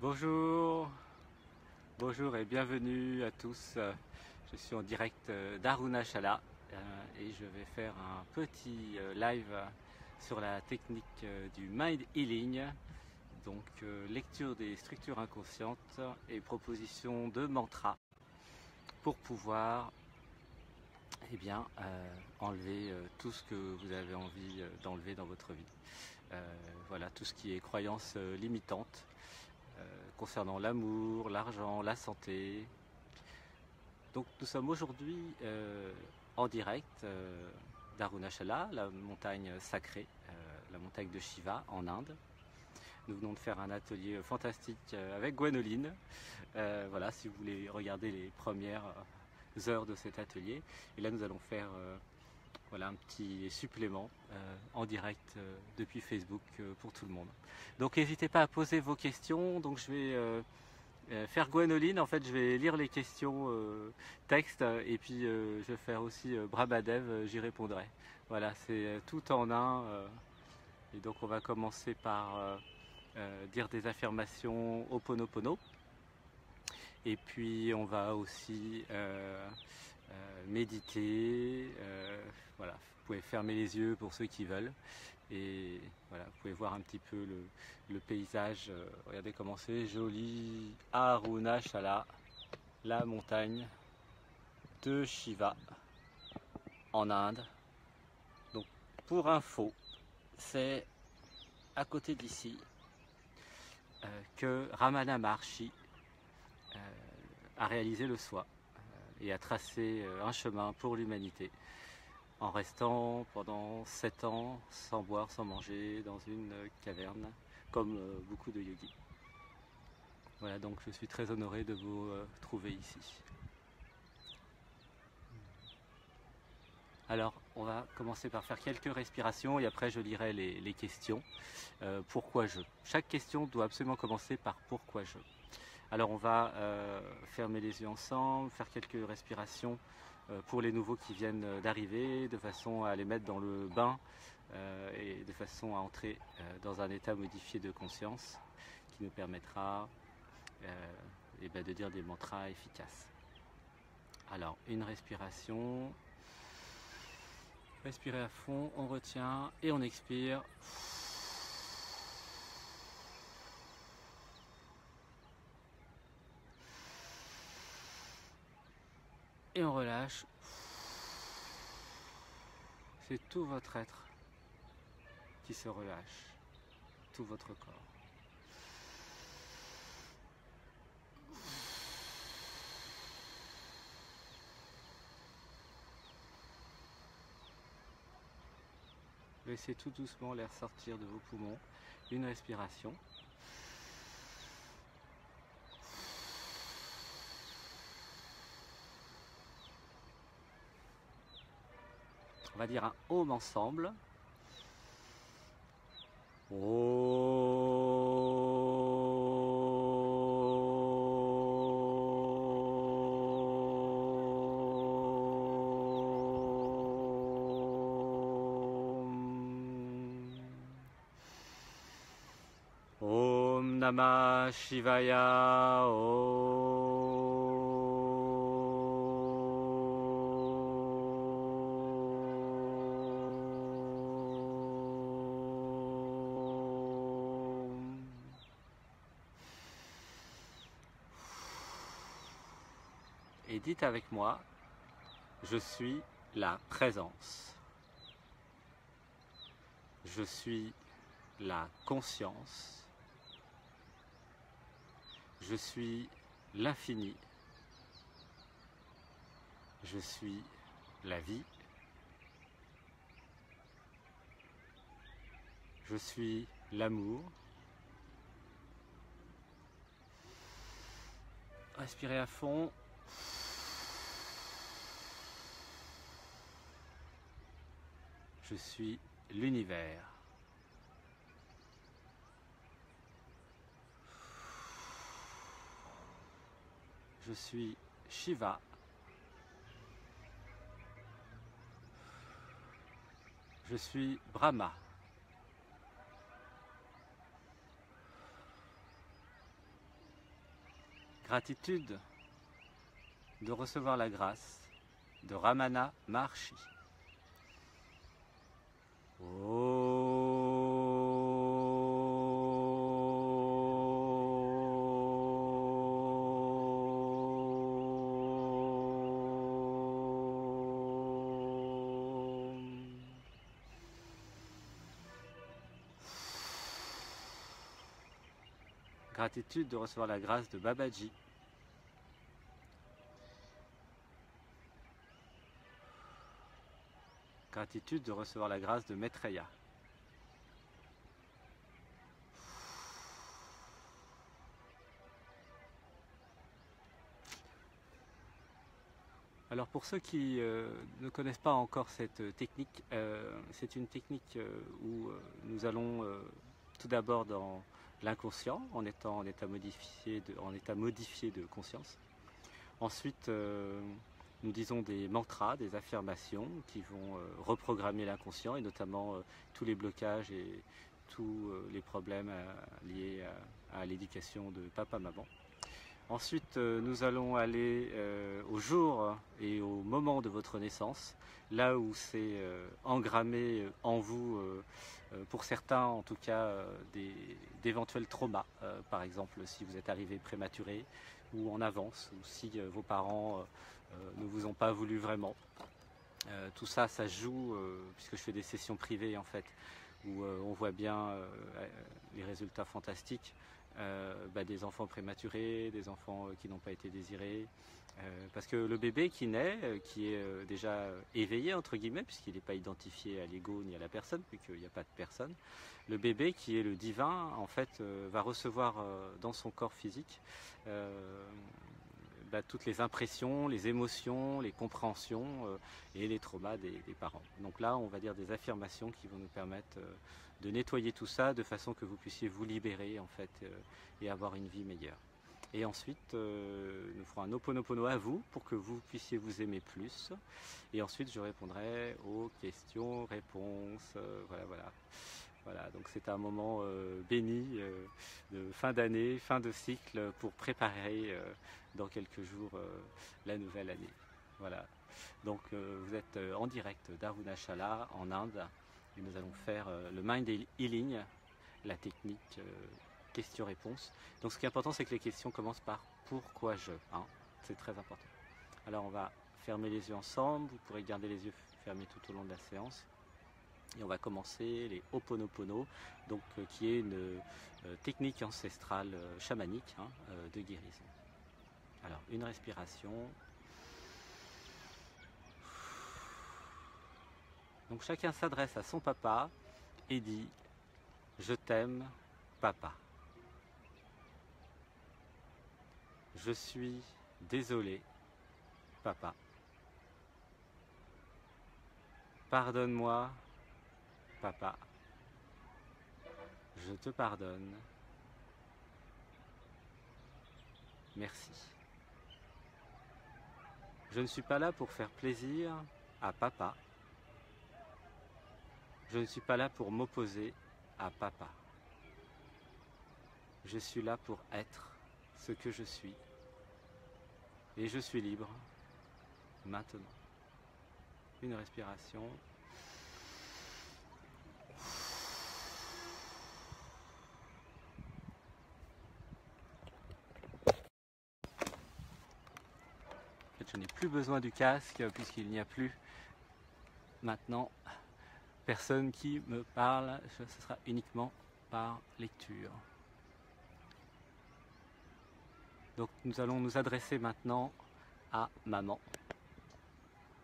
Bonjour, bonjour et bienvenue à tous. Je suis en direct d'Arunachala et je vais faire un petit live sur la technique du Mind Healing, donc lecture des structures inconscientes et proposition de mantras pour pouvoir enlever tout ce que vous avez envie d'enlever dans votre vie. Voilà, tout ce qui est croyance limitante concernant l'amour, l'argent, la santé. Donc nous sommes aujourd'hui en direct d'Arunachala, la montagne sacrée, la montagne de Shiva en Inde. Nous venons de faire un atelier fantastique avec Gwénoline. Voilà, si vous voulez regarder les premières heures de cet atelier. Et là nous allons faire voilà un petit supplément en direct depuis Facebook pour tout le monde. Donc n'hésitez pas à poser vos questions. Donc je vais faire Gwénoline. En fait, je vais lire les questions texte et puis je vais faire aussi Brahmadev. J'y répondrai. Voilà, c'est tout en un. Et donc on va commencer par dire des affirmations Ho'oponopono. Et puis on va aussi méditer. Voilà, vous pouvez fermer les yeux pour ceux qui veulent. Et voilà, vous pouvez voir un petit peu le paysage. Regardez comment c'est joli. Arunachala, la montagne de Shiva en Inde. Donc pour info, c'est à côté d'ici que Ramana Maharshi a réalisé le soi et a tracé un chemin pour l'humanité en restant pendant 7 ans sans boire, sans manger, dans une caverne, comme beaucoup de yogis. Voilà, donc je suis très honoré de vous trouver ici. Alors, on va commencer par faire quelques respirations et après je lirai les questions. Pourquoi je? Chaque question doit absolument commencer par pourquoi je. Alors on va fermer les yeux ensemble, faire quelques respirations pour les nouveaux qui viennent d'arriver, de façon à les mettre dans le bain et de façon à entrer dans un état modifié de conscience qui nous permettra de dire des mantras efficaces. Alors une respiration, respirez à fond, on retient et on expire. Et on relâche. C'est tout votre être qui se relâche, tout votre corps. Laissez tout doucement l'air sortir de vos poumons. Une respiration. On va dire un Om ensemble. Om Namah Shivaya. Et dites avec moi, je suis la présence. Je suis la conscience. Je suis l'infini. Je suis la vie. Je suis l'amour. Respirez à fond. Je suis l'univers. Je suis Shiva. Je suis Brahma. Gratitude de recevoir la grâce de Ramana Maharshi. Gratitude de recevoir la grâce de Babaji. Gratitude de recevoir la grâce de Maitreya. Alors pour ceux qui ne connaissent pas encore cette technique, c'est une technique où nous allons tout d'abord dans l'inconscient en étant en état modifié de conscience. Ensuite, nous disons des mantras, des affirmations qui vont reprogrammer l'inconscient et notamment tous les blocages et tous les problèmes liés à l'éducation de papa-maman. Ensuite, nous allons aller au jour et au moment de votre naissance, là où c'est engrammé en vous, pour certains en tout cas, d'éventuels traumas. Par exemple, si vous êtes arrivé prématuré ou en avance, ou si vos parents ne vous ont pas voulu vraiment. Tout ça, ça joue, puisque je fais des sessions privées en fait, où on voit bien les résultats fantastiques. Des enfants prématurés, des enfants qui n'ont pas été désirés. Parce que le bébé qui naît, qui est déjà éveillé, entre guillemets, puisqu'il n'est pas identifié à l'ego ni à la personne, puisqu'il n'y a pas de personne, le bébé qui est le divin, en fait, va recevoir dans son corps physique toutes les impressions, les émotions, les compréhensions et les traumas des parents. Donc là, on va dire des affirmations qui vont nous permettre de nettoyer tout ça de façon que vous puissiez vous libérer en fait et avoir une vie meilleure. Et ensuite, nous ferons un Ho'oponopono à vous pour que vous puissiez vous aimer plus. Et ensuite, je répondrai aux questions, réponses, voilà, donc c'est un moment béni de fin d'année, fin de cycle pour préparer dans quelques jours la nouvelle année. Voilà. Donc vous êtes en direct d'Arunachala en Inde et nous allons faire le Mind Healing, la technique question-réponse. Donc ce qui est important, c'est que les questions commencent par pourquoi je, c'est très important. Alors on va fermer les yeux ensemble, vous pourrez garder les yeux fermés tout au long de la séance. Et on va commencer les Ho'oponopono, donc qui est une technique ancestrale chamanique de guérison. Alors une respiration. Donc chacun s'adresse à son papa et dit « Je t'aime, papa. Je suis désolé, papa. Pardonne-moi, papa. Je te pardonne. Merci. Je ne suis pas là pour faire plaisir à papa. Je ne suis pas là pour m'opposer à papa. Je suis là pour être ce que je suis. Et je suis libre maintenant. Une respiration. En fait, je n'ai plus besoin du casque puisqu'il n'y a plus maintenant personne qui me parle. Ce sera uniquement par lecture. Donc nous allons nous adresser maintenant à maman.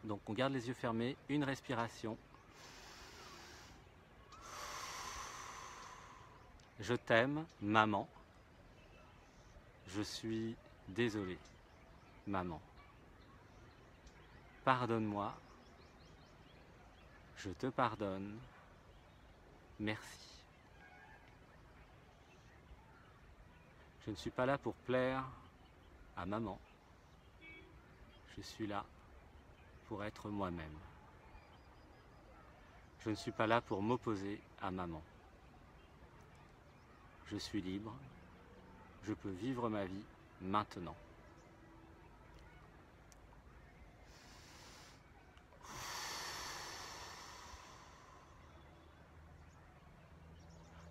Donc on garde les yeux fermés, une respiration. Je t'aime, maman. Je suis désolé, maman. Pardonne-moi. Je te pardonne. Merci. Je ne suis pas là pour plaire à maman. Je suis là pour être moi-même. Je ne suis pas là pour m'opposer à maman. Je suis libre. Je peux vivre ma vie maintenant.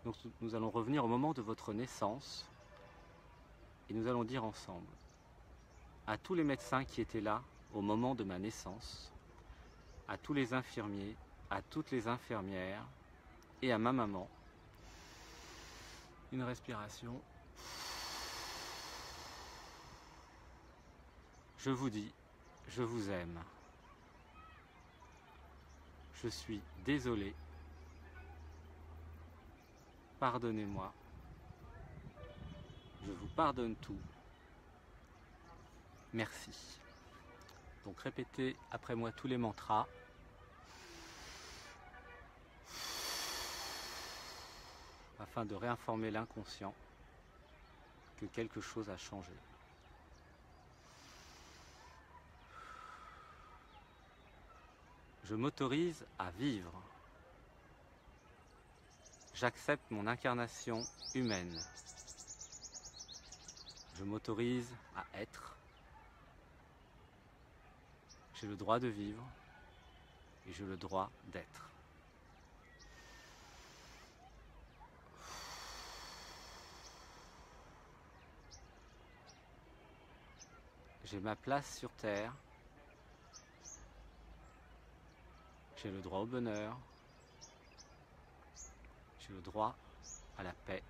Donc nous allons revenir au moment de votre naissance et nous allons dire ensemble à tous les médecins qui étaient là au moment de ma naissance, à tous les infirmiers, à toutes les infirmières et à ma maman, une respiration. Je vous dis, je vous aime. Je suis désolé. Pardonnez-moi. Je vous pardonne tout. Merci. Donc répétez après moi tous les mantras. Afin de réinformer l'inconscient que quelque chose a changé. Je m'autorise à vivre. J'accepte mon incarnation humaine. Je m'autorise à être. J'ai le droit de vivre et j'ai le droit d'être. J'ai ma place sur Terre. J'ai le droit au bonheur. J'ai le droit à la paix.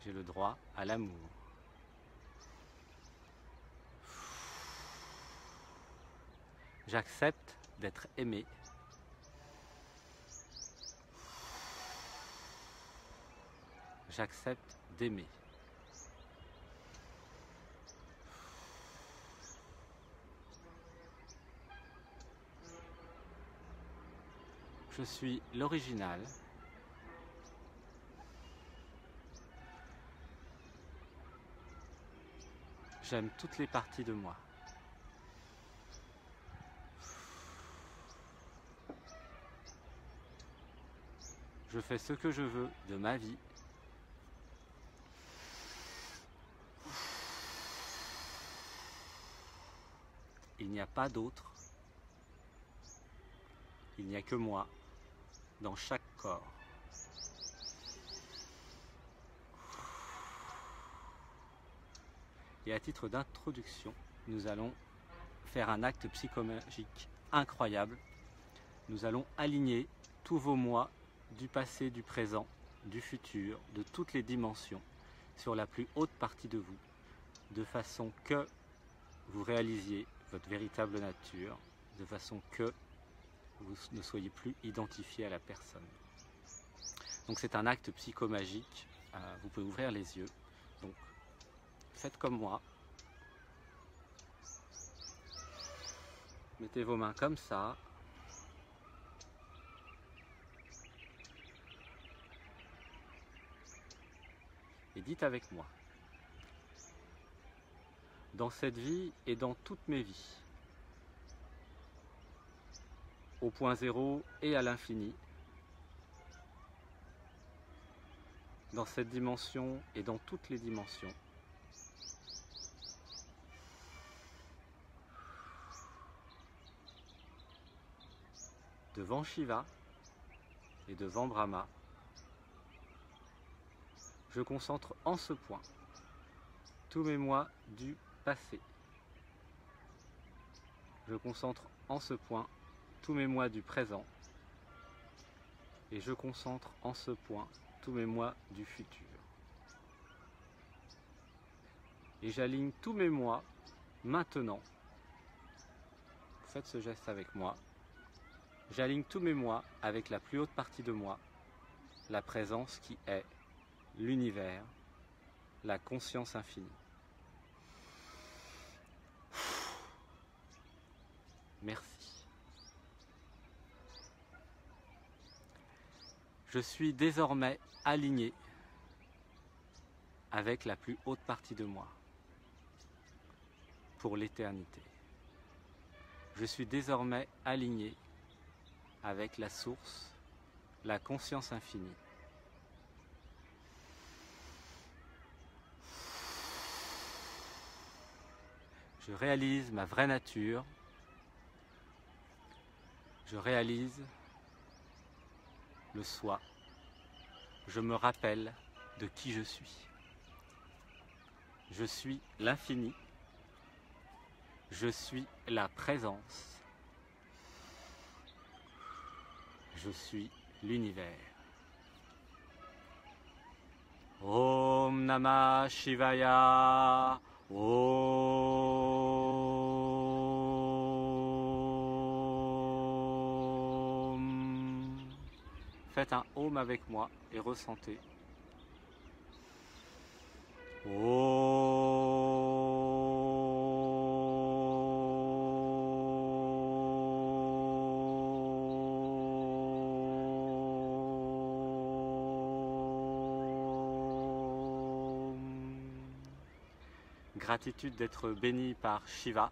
J'ai le droit à l'amour. J'accepte d'être aimé. J'accepte d'aimer. Je suis l'original. J'aime toutes les parties de moi. Je fais ce que je veux de ma vie. Il n'y a pas d'autre. Il n'y a que moi dans chaque corps. Et à titre d'introduction, nous allons faire un acte psychomagique incroyable. Nous allons aligner tous vos moi du passé, du présent, du futur, de toutes les dimensions, sur la plus haute partie de vous, de façon que vous réalisiez votre véritable nature, de façon que vous ne soyez plus identifié à la personne. Donc c'est un acte psychomagique, vous pouvez ouvrir les yeux, donc faites comme moi, mettez vos mains comme ça, et dites avec moi, dans cette vie et dans toutes mes vies, au point zéro et à l'infini, dans cette dimension et dans toutes les dimensions, devant Shiva et devant Brahma, je concentre en ce point tous mes moi du passé. Je concentre en ce point tous mes moi du présent et je concentre en ce point tous mes moi du futur. Et j'aligne tous mes moi maintenant. Faites ce geste avec moi. J'aligne tous mes moi avec la plus haute partie de moi, la présence qui est l'univers, la conscience infinie. Merci. Je suis désormais aligné avec la plus haute partie de moi pour l'éternité. Je suis désormais aligné avec la source, la conscience infinie. Je réalise ma vraie nature. Je réalise le soi. Je me rappelle de qui je suis. Je suis l'infini. Je suis la présence. Je suis l'univers. Om Namah Shivaya. Om. Faites un Om avec moi et ressentez. Gratitude d'être béni par Shiva.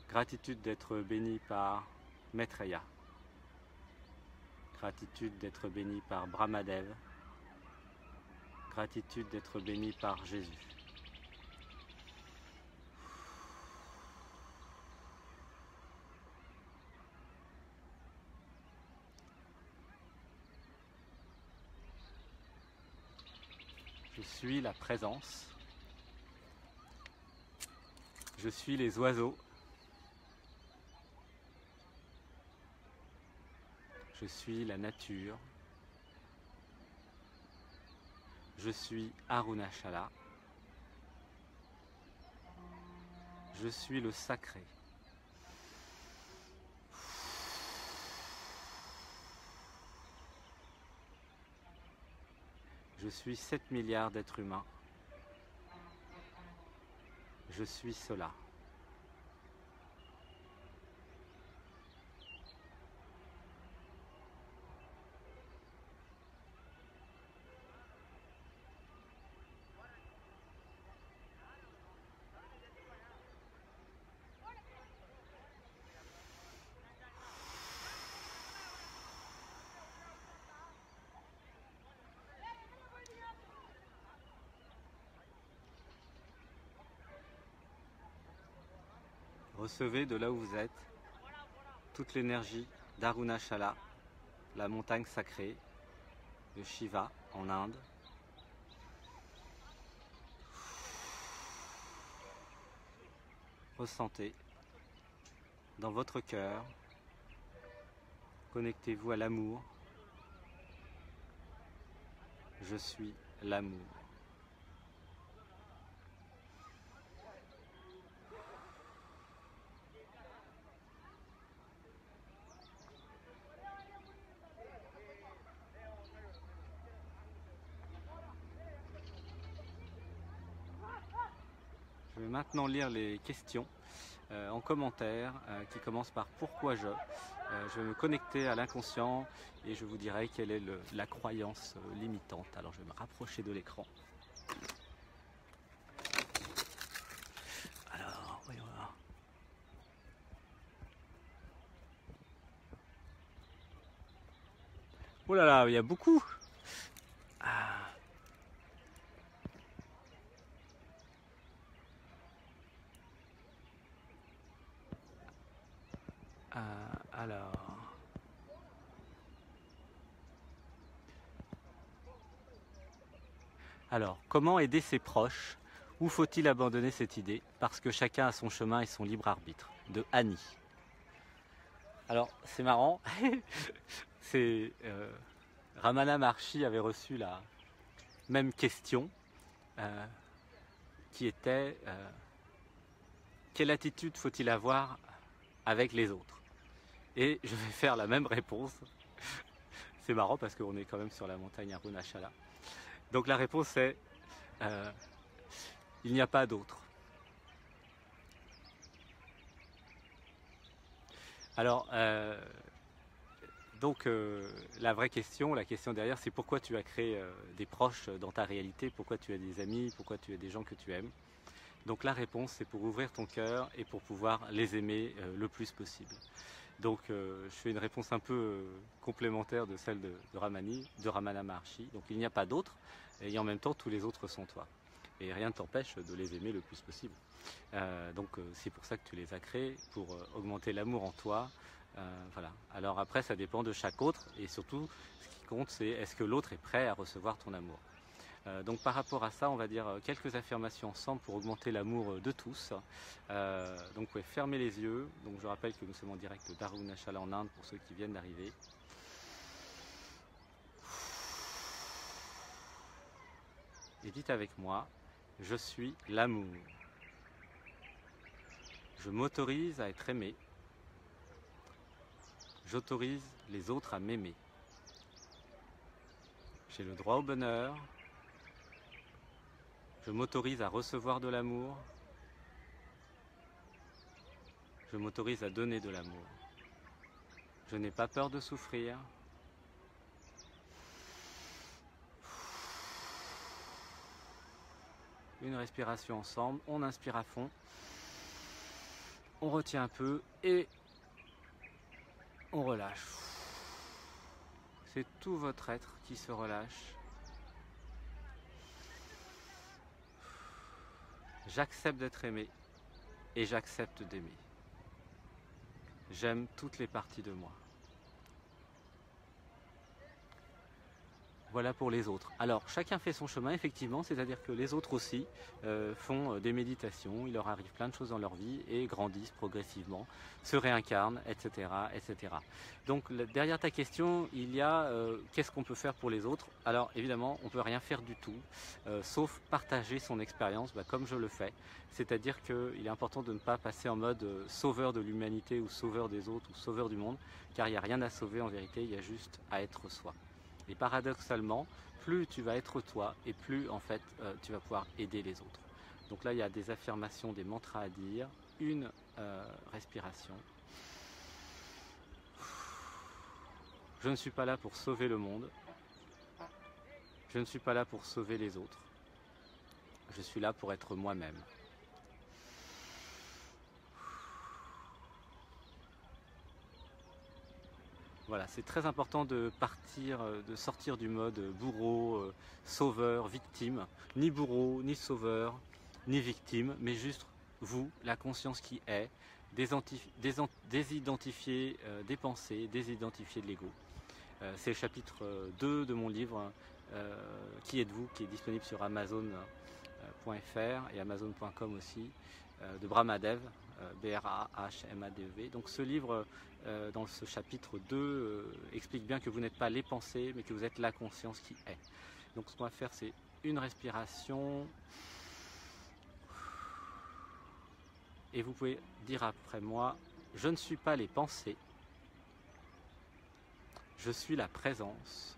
Gratitude d'être béni par Maitreya. Gratitude d'être béni par Brahmadev. Gratitude d'être béni par Jésus. Je suis la présence. Je suis les oiseaux. Je suis la nature. Je suis Arunachala. Je suis le sacré. Je suis 7 milliards d'êtres humains. Je suis cela. Recevez de là où vous êtes toute l'énergie d'Arunachala, la montagne sacrée de Shiva en Inde. Ressentez dans votre cœur, connectez-vous à l'amour. Je suis l'amour. Je vais maintenant lire les questions en commentaire qui commencent par pourquoi je. Je vais me connecter à l'inconscient et je vous dirai quelle est la croyance limitante. Alors je vais me rapprocher de l'écran. Alors, voyons voir. Oh là là, il y a beaucoup. Alors, comment aider ses proches? Où faut-il abandonner cette idée? Parce que chacun a son chemin et son libre arbitre. De Annie. Alors, c'est marrant. C'est Ramana Maharshi avait reçu la même question qui était quelle attitude faut-il avoir avec les autres? Et je vais faire la même réponse. C'est marrant parce qu'on est quand même sur la montagne Arunachala. Donc la réponse est il n'y a pas d'autre. Alors, la vraie question, la question derrière, c'est pourquoi tu as créé des proches dans ta réalité, pourquoi tu as des amis, pourquoi tu as des gens que tu aimes. Donc la réponse, c'est pour ouvrir ton cœur et pour pouvoir les aimer le plus possible. Donc je fais une réponse un peu complémentaire de celle de Ramana Maharshi. Donc il n'y a pas d'autre, et en même temps tous les autres sont toi. et rien ne t'empêche de les aimer le plus possible. Donc c'est pour ça que tu les as créés, pour augmenter l'amour en toi. Voilà. Alors après, ça dépend de chaque autre, et surtout, ce qui compte, c'est est-ce que l'autre est prêt à recevoir ton amour. Donc par rapport à ça, on va dire quelques affirmations ensemble pour augmenter l'amour de tous. Donc vous pouvez fermer les yeux. Donc je rappelle que nous sommes en direct d'Arunachala en Inde pour ceux qui viennent d'arriver. Et dites avec moi, je suis l'amour. Je m'autorise à être aimé. J'autorise les autres à m'aimer. J'ai le droit au bonheur. Je m'autorise à recevoir de l'amour. Je m'autorise à donner de l'amour. Je n'ai pas peur de souffrir. Une respiration ensemble, on inspire à fond, on retient un peu et on relâche. C'est tout votre être qui se relâche. J'accepte d'être aimé et j'accepte d'aimer. J'aime toutes les parties de moi. Voilà pour les autres. Alors, chacun fait son chemin, effectivement, c'est-à-dire que les autres aussi font des méditations, il leur arrive plein de choses dans leur vie et grandissent progressivement, se réincarnent, etc. etc. Donc, derrière ta question, il y a qu'est-ce qu'on peut faire pour les autres? Alors, évidemment, on ne peut rien faire du tout, sauf partager son expérience, comme je le fais. C'est-à-dire qu'il est important de ne pas passer en mode sauveur de l'humanité ou sauveur des autres ou sauveur du monde, car il n'y a rien à sauver en vérité, il y a juste à être soi. Et paradoxalement, plus tu vas être toi et plus en fait tu vas pouvoir aider les autres. Donc là il y a des affirmations, des mantras à dire, une respiration. Je ne suis pas là pour sauver le monde. Je ne suis pas là pour sauver les autres. Je suis là pour être moi-même. Voilà, c'est très important de partir, de sortir du mode bourreau, sauveur, victime. Ni bourreau, ni sauveur, ni victime, mais juste vous, la conscience qui est, désidentifier des pensées, désidentifier de l'ego. C'est le chapitre 2 de mon livre, Qui êtes-vous, qui est disponible sur Amazon.fr et Amazon.com aussi, de Brahmadev, Brahmadev. Donc ce livre, dans ce chapitre 2, explique bien que vous n'êtes pas les pensées, mais que vous êtes la conscience qui est. Donc ce qu'on va faire, c'est une respiration. Et vous pouvez dire après moi, je ne suis pas les pensées, je suis la présence,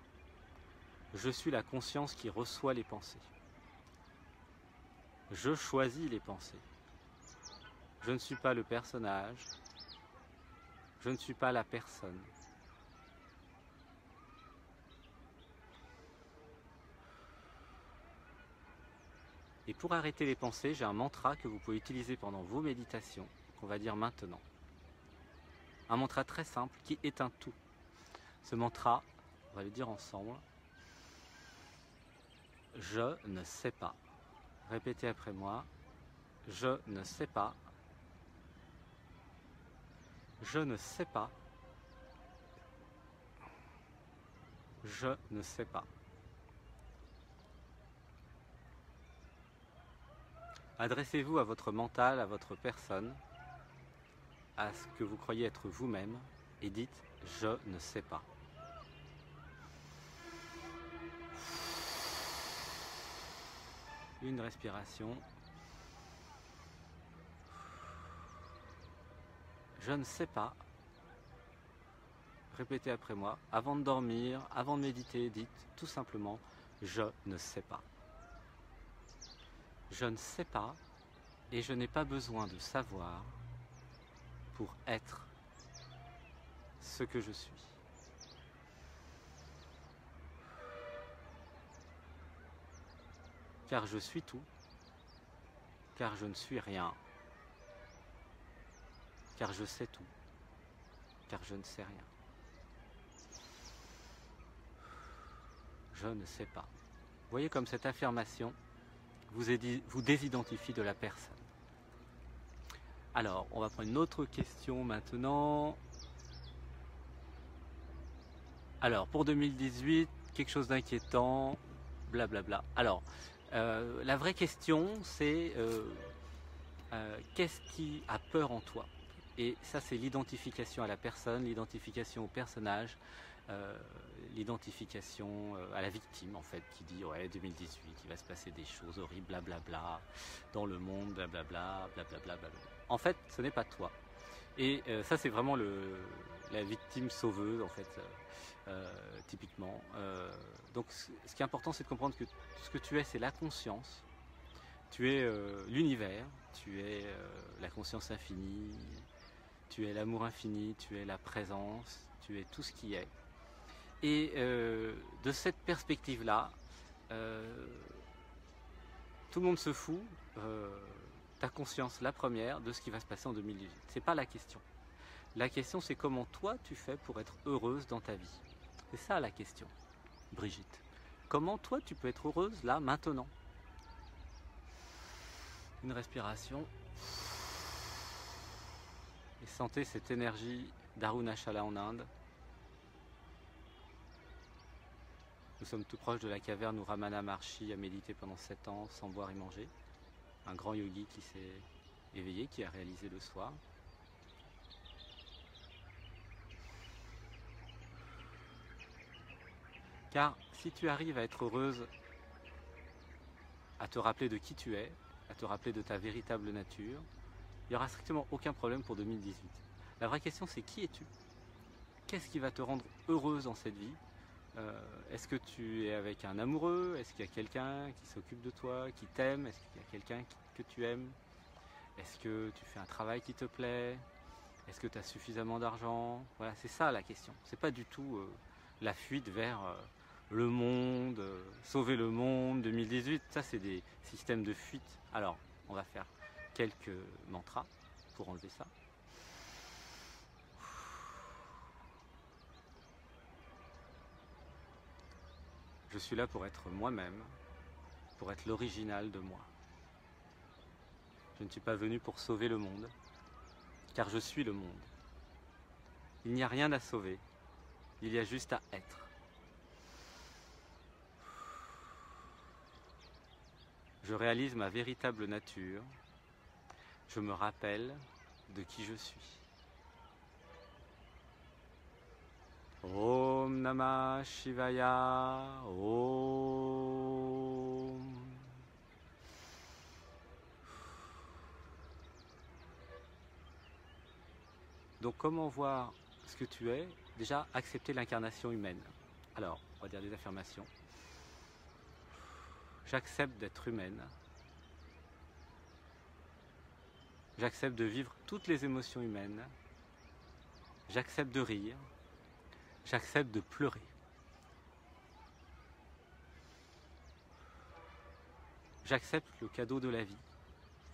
je suis la conscience qui reçoit les pensées. Je choisis les pensées. Je ne suis pas le personnage, je ne suis pas la personne. Et pour arrêter les pensées, j'ai un mantra que vous pouvez utiliser pendant vos méditations, qu'on va dire maintenant. Un mantra très simple qui éteint tout. Ce mantra, on va le dire ensemble. Je ne sais pas. Répétez après moi. Je ne sais pas. Je ne sais pas. Je ne sais pas. Adressez-vous à votre mental, à votre personne, à ce que vous croyez être vous-même, et dites « je ne sais pas ». Une respiration. Je ne sais pas. Répétez après moi. Avant de dormir, avant de méditer, dites tout simplement « je ne sais pas ». Je ne sais pas et je n'ai pas besoin de savoir pour être ce que je suis. Car je suis tout, car je ne suis rien, car je sais tout, car je ne sais rien. Je ne sais pas. Vous voyez comme cette affirmation vous désidentifie de la personne. Alors, on va prendre une autre question maintenant. Alors, pour 2018, quelque chose d'inquiétant, blablabla. Alors, la vraie question, c'est qu'est-ce qui a peur en toi? Et ça, c'est l'identification à la personne, l'identification au personnage, l'identification à la victime, en fait, qui dit, ouais, 2018, il va se passer des choses horribles, blablabla, dans le monde, blablabla, blablabla, blablabla. En fait, ce n'est pas toi. Et ça, c'est vraiment la victime sauveuse, en fait, typiquement. Donc, ce qui est important, c'est de comprendre que ce que tu es, c'est la conscience. Tu es l'univers, tu es la conscience infinie, tu es l'amour infini, tu es la présence, tu es tout ce qui est. Et de cette perspective-là, tout le monde se fout, ta conscience la première, de ce qui va se passer en 2018. C'est pas la question. La question, c'est comment toi tu fais pour être heureuse dans ta vie. C'est ça la question, Brigitte. Comment toi tu peux être heureuse là, maintenant? Une respiration. Et sentez cette énergie d'Arunachala en Inde. Nous sommes tout proches de la caverne où Ramana Maharshi a médité pendant 7 ans sans boire et manger. Un grand yogi qui s'est éveillé, qui a réalisé le soir. Car si tu arrives à être heureuse, à te rappeler de qui tu es, à te rappeler de ta véritable nature, il n'y aura strictement aucun problème pour 2018. La vraie question, c'est qui es-tu? Qu'est-ce qui va te rendre heureuse dans cette vie? Est-ce que tu es avec un amoureux? Est-ce qu'il y a quelqu'un qui s'occupe de toi, qui t'aime? Est-ce qu'il y a quelqu'un que tu aimes? Est-ce que tu fais un travail qui te plaît? Est-ce que tu as suffisamment d'argent? Voilà, c'est ça la question. C'est pas du tout la fuite vers le monde, sauver le monde, 2018. Ça, c'est des systèmes de fuite. Alors, on va faire quelques mantras pour enlever ça. Je suis là pour être moi-même, pour être l'original de moi. Je ne suis pas venu pour sauver le monde, car je suis le monde. Il n'y a rien à sauver, il y a juste à être. Je réalise ma véritable nature, je me rappelle de qui je suis. Om Namah Shivaya, Om. Donc comment voir ce que tu es? Déjà, accepter l'incarnation humaine. Alors, on va dire des affirmations. J'accepte d'être humaine. J'accepte de vivre toutes les émotions humaines. J'accepte de rire. J'accepte de pleurer. J'accepte le cadeau de la vie.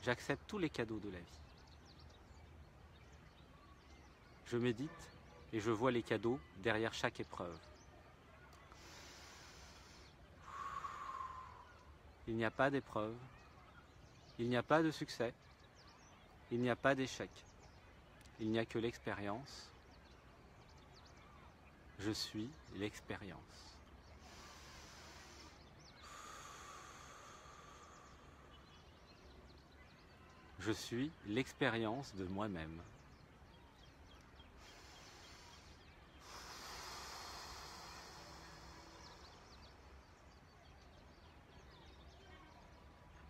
J'accepte tous les cadeaux de la vie. Je médite et je vois les cadeaux derrière chaque épreuve. Il n'y a pas d'épreuve. Il n'y a pas de succès. Il n'y a pas d'échec. Il n'y a que l'expérience. Je suis l'expérience. Je suis l'expérience de moi-même.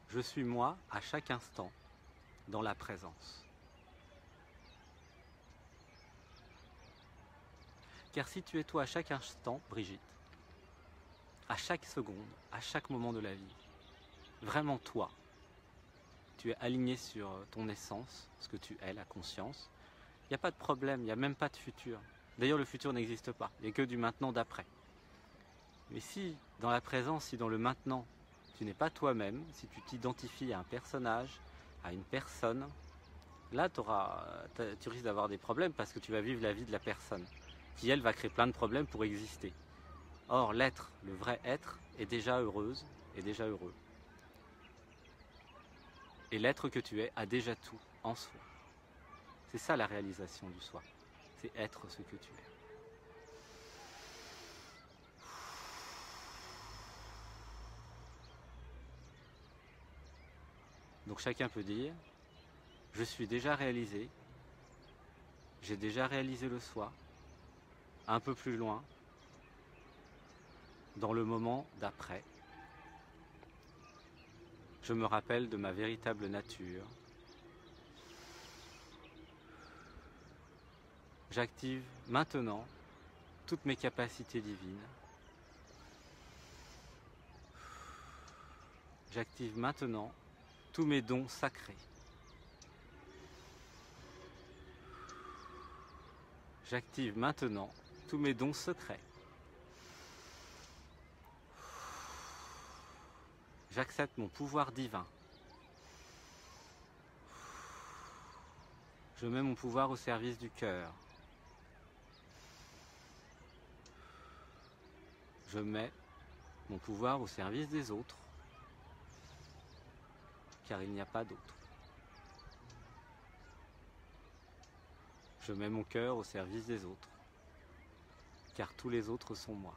Je suis moi à chaque instant, dans la présence. Car si tu es toi à chaque instant, Brigitte, à chaque seconde, à chaque moment de la vie, vraiment toi, tu es aligné sur ton essence, ce que tu es, la conscience, il n'y a pas de problème, il n'y a même pas de futur. D'ailleurs, le futur n'existe pas, il n'y a que du maintenant d'après. Mais si, dans la présence, si dans le maintenant, tu n'es pas toi-même, si tu t'identifies à un personnage, à une personne, là, tu risques d'avoir des problèmes parce que tu vas vivre la vie de la personne, qui, elle, va créer plein de problèmes pour exister. Or, l'être, le vrai être, est déjà heureuse, est déjà heureux. Et l'être que tu es a déjà tout en soi. C'est ça la réalisation du soi. C'est être ce que tu es. Donc chacun peut dire, je suis déjà réalisé, j'ai déjà réalisé le soi, un peu plus loin, dans le moment d'après. Je me rappelle de ma véritable nature. J'active maintenant toutes mes capacités divines. J'active maintenant tous mes dons sacrés. J'active maintenant tous mes dons secrets. J'accepte mon pouvoir divin. Je mets mon pouvoir au service du cœur. Je mets mon pouvoir au service des autres, car il n'y a pas d'autre. Je mets mon cœur au service des autres, car tous les autres sont moi.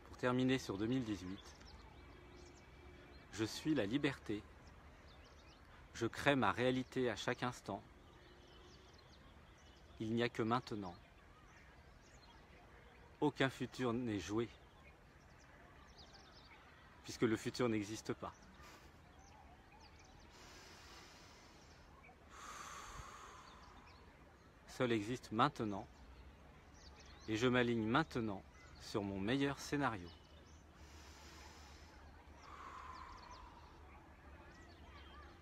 Pour terminer sur 2018, je suis la liberté. Je crée ma réalité à chaque instant. Il n'y a que maintenant. Aucun futur n'est joué, puisque le futur n'existe pas. Seul existe maintenant, et je m'aligne maintenant sur mon meilleur scénario.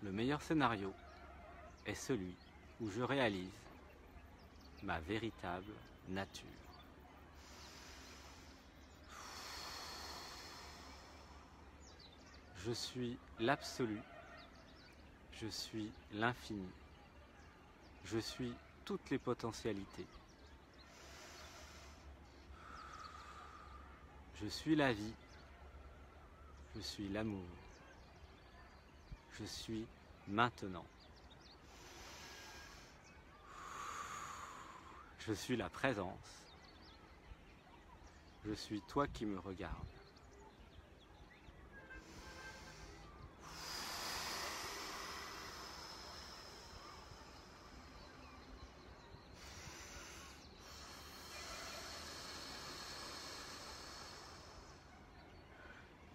Le meilleur scénario est celui où je réalise ma véritable nature. Je suis l'absolu, je suis l'infini, je suis toutes les potentialités. Je suis la vie, je suis l'amour, je suis maintenant. Je suis la présence, je suis toi qui me regardes.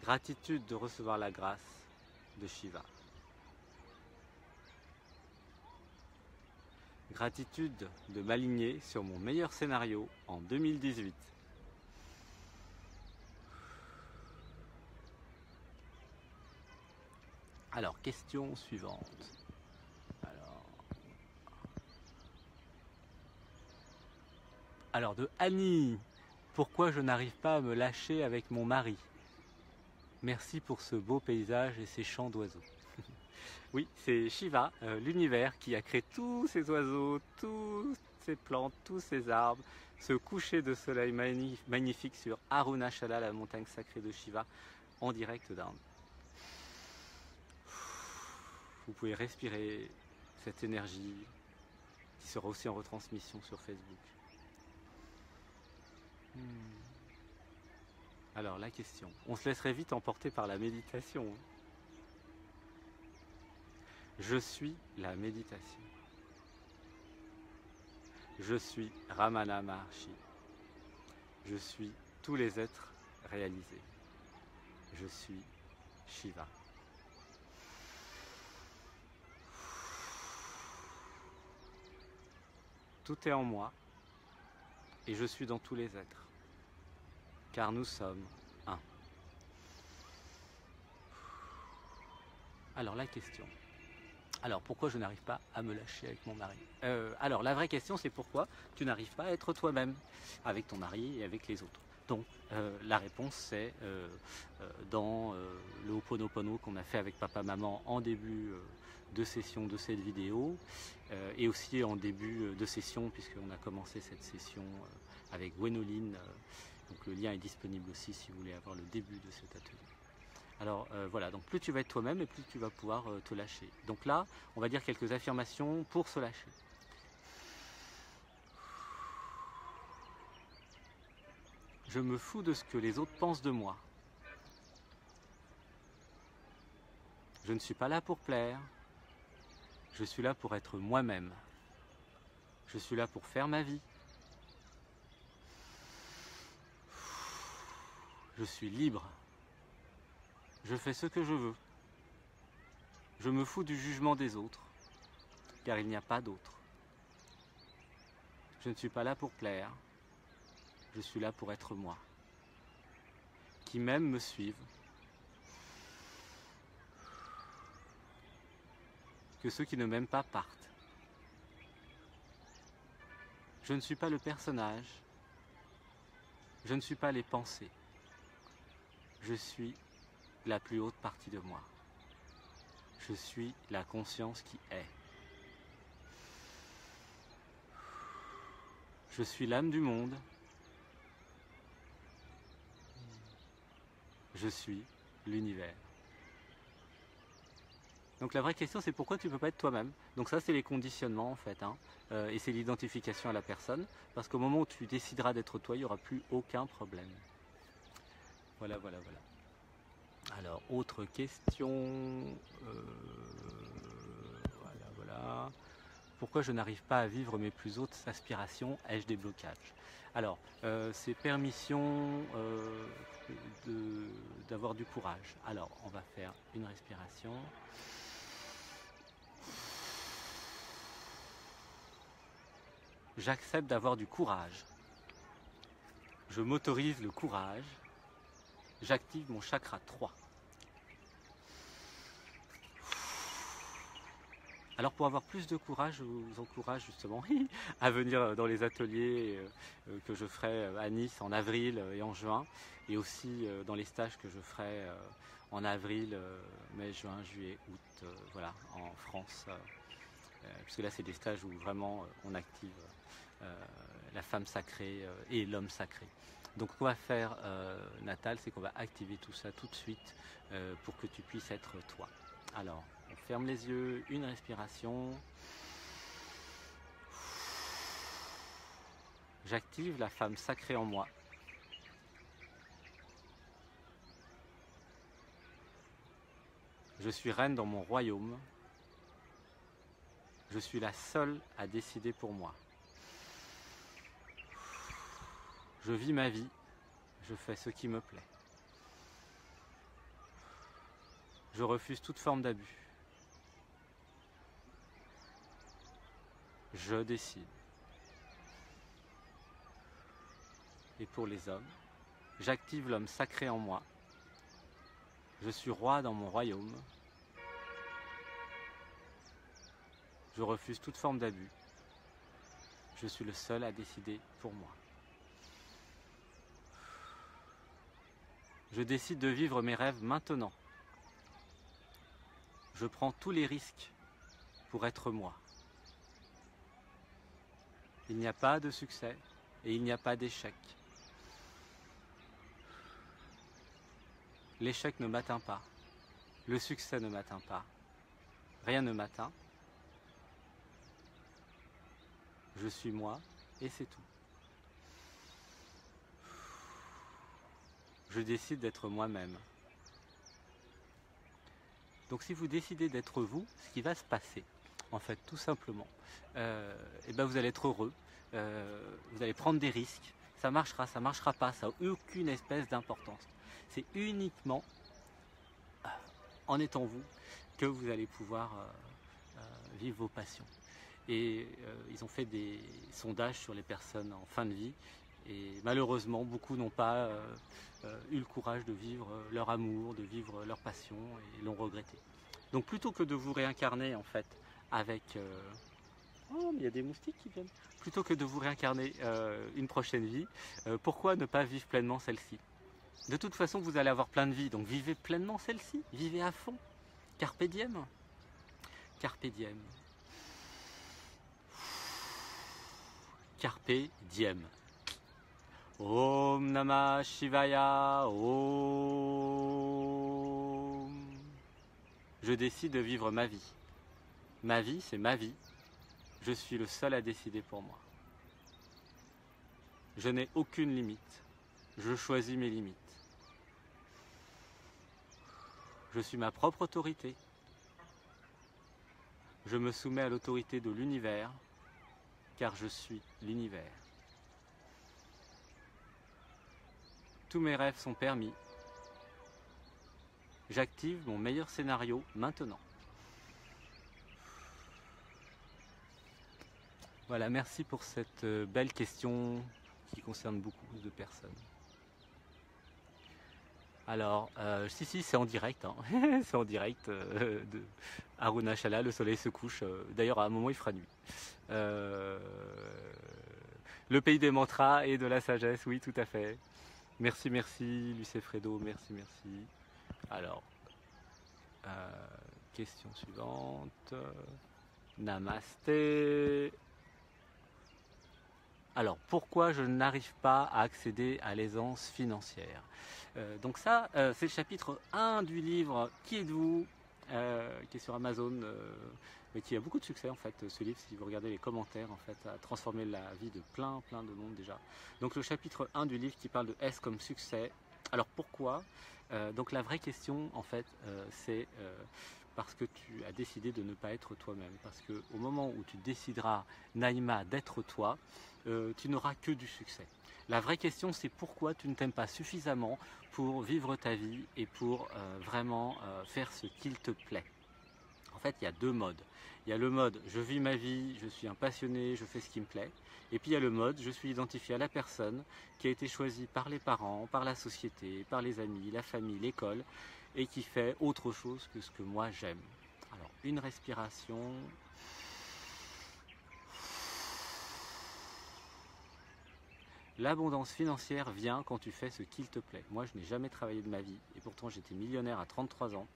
Gratitude de recevoir la grâce de Shiva. Gratitude de m'aligner sur mon meilleur scénario en 2018. Alors, question suivante. Alors de Annie, pourquoi je n'arrive pas à me lâcher avec mon mari? Merci pour ce beau paysage et ces chants d'oiseaux. Oui, c'est Shiva, l'univers, qui a créé tous ces oiseaux, toutes ces plantes, tous ces arbres, ce coucher de soleil magnifique sur Arunachala, la montagne sacrée de Shiva, en direct d'Inde. Vous pouvez respirer cette énergie qui sera aussi en retransmission sur Facebook. Alors la question, on se laisserait vite emporter par la méditation. Je suis la méditation. Je suis Ramana Maharshi. Je suis tous les êtres réalisés. Je suis Shiva. Tout est en moi et je suis dans tous les êtres. Car nous sommes un. Alors la question. Alors pourquoi je n'arrive pas à me lâcher avec mon mari? Alors la vraie question c'est pourquoi tu n'arrives pas à être toi-même avec ton mari et avec les autres. Donc la réponse c'est dans le Ho'oponopono qu'on a fait avec papa-maman en début de session de cette vidéo et aussi en début de session puisqu'on a commencé cette session avec Gwénoline. Donc le lien est disponible aussi si vous voulez avoir le début de cet atelier. Alors voilà, donc plus tu vas être toi-même et plus tu vas pouvoir te lâcher. Donc là, on va dire quelques affirmations pour se lâcher. Je me fous de ce que les autres pensent de moi. Je ne suis pas là pour plaire. Je suis là pour être moi-même. Je suis là pour faire ma vie. Je suis libre. Je fais ce que je veux. Je me fous du jugement des autres, car il n'y a pas d'autre. Je ne suis pas là pour plaire. Je suis là pour être moi. Qui m'aiment me suivent. Que ceux qui ne m'aiment pas partent. Je ne suis pas le personnage. Je ne suis pas les pensées. Je suis la plus haute partie de moi. Je suis la conscience qui est. Je suis l'âme du monde. Je suis l'univers. Donc la vraie question c'est pourquoi tu ne peux pas être toi-même. Donc ça c'est les conditionnements en fait, hein. Et c'est l'identification à la personne. Parce qu'au moment où tu décideras d'être toi, il n'y aura plus aucun problème. Voilà, voilà, voilà. Alors, autre question. Voilà, voilà. Pourquoi je n'arrive pas à vivre mes plus hautes aspirations? Ai-je des blocages? Alors, c'est permission d'avoir du courage. Alors, on va faire une respiration. J'accepte d'avoir du courage. Je m'autorise le courage. J'active mon chakra 3. Alors pour avoir plus de courage, je vous encourage justement à venir dans les ateliers que je ferai à Nice en avril et en juin, et aussi dans les stages que je ferai en avril, mai, juin, juillet, août, voilà, en France, puisque là c'est des stages où vraiment on active la femme sacrée et l'homme sacré. Donc ce qu'on va faire, Natal, c'est qu'on va activer tout ça tout de suite pour que tu puisses être toi. Alors, on ferme les yeux, une respiration. J'active la femme sacrée en moi. Je suis reine dans mon royaume. Je suis la seule à décider pour moi. Je vis ma vie. Je fais ce qui me plaît. Je refuse toute forme d'abus. Je décide. Et pour les hommes, j'active l'homme sacré en moi. Je suis roi dans mon royaume. Je refuse toute forme d'abus. Je suis le seul à décider pour moi. Je décide de vivre mes rêves maintenant. Je prends tous les risques pour être moi. Il n'y a pas de succès et il n'y a pas d'échec. L'échec ne m'atteint pas. Le succès ne m'atteint pas. Rien ne m'atteint. Je suis moi et c'est tout. Je décide d'être moi-même. Donc si vous décidez d'être vous, ce qui va se passer, en fait, tout simplement, et ben vous allez être heureux, vous allez prendre des risques, ça marchera pas, ça n'a aucune espèce d'importance. C'est uniquement en étant vous que vous allez pouvoir vivre vos passions. Et ils ont fait des sondages sur les personnes en fin de vie, et malheureusement, beaucoup n'ont pas eu le courage de vivre leur amour, de vivre leur passion, et l'ont regretté. Donc plutôt que de vous réincarner en fait avec Oh, mais il y a des moustiques qui viennent. Plutôt que de vous réincarner une prochaine vie, pourquoi ne pas vivre pleinement celle-ci? De toute façon, vous allez avoir plein de vies, donc vivez pleinement celle-ci. Vivez à fond. Carpe diem. Carpe diem. Carpe diem. Om Namah Shivaya. Om. Je décide de vivre ma vie. Ma vie, c'est ma vie. Je suis le seul à décider pour moi. Je n'ai aucune limite. Je choisis mes limites. Je suis ma propre autorité. Je me soumets à l'autorité de l'univers, car je suis l'univers. Tous mes rêves sont permis. J'active mon meilleur scénario maintenant. Voilà, merci pour cette belle question qui concerne beaucoup de personnes. Alors, si, c'est en direct, hein. C'est en direct de Arunachala, le soleil se couche. D'ailleurs, à un moment, il fera nuit. Le pays des mantras et de la sagesse, oui, tout à fait. Merci, Lucefredo, merci. Alors, question suivante. Namasté. Alors, pourquoi je n'arrive pas à accéder à l'aisance financière? Donc ça, c'est le chapitre 1 du livre « Qui êtes-vous » qui est sur Amazon, mais qui a beaucoup de succès en fait. Ce livre, si vous regardez les commentaires, en fait, a transformé la vie de plein de monde déjà. Donc le chapitre 1 du livre qui parle de S comme succès. Alors pourquoi? Donc la vraie question, en fait, c'est parce que tu as décidé de ne pas être toi-même. Parce qu'au moment où tu décideras, Naïma, d'être toi, tu n'auras que du succès. La vraie question, c'est pourquoi tu ne t'aimes pas suffisamment pour vivre ta vie et pour vraiment faire ce qu'il te plaît. En fait, il y a deux modes. Il y a le mode « je vis ma vie, je suis un passionné, je fais ce qui me plaît ». Et puis il y a le mode « je suis identifié à la personne qui a été choisie par les parents, par la société, par les amis, la famille, l'école, et qui fait autre chose que ce que moi j'aime ». Alors, une respiration. L'abondance financière vient quand tu fais ce qu'il te plaît. Moi, je n'ai jamais travaillé de ma vie, et pourtant j'étais millionnaire à 33 ans.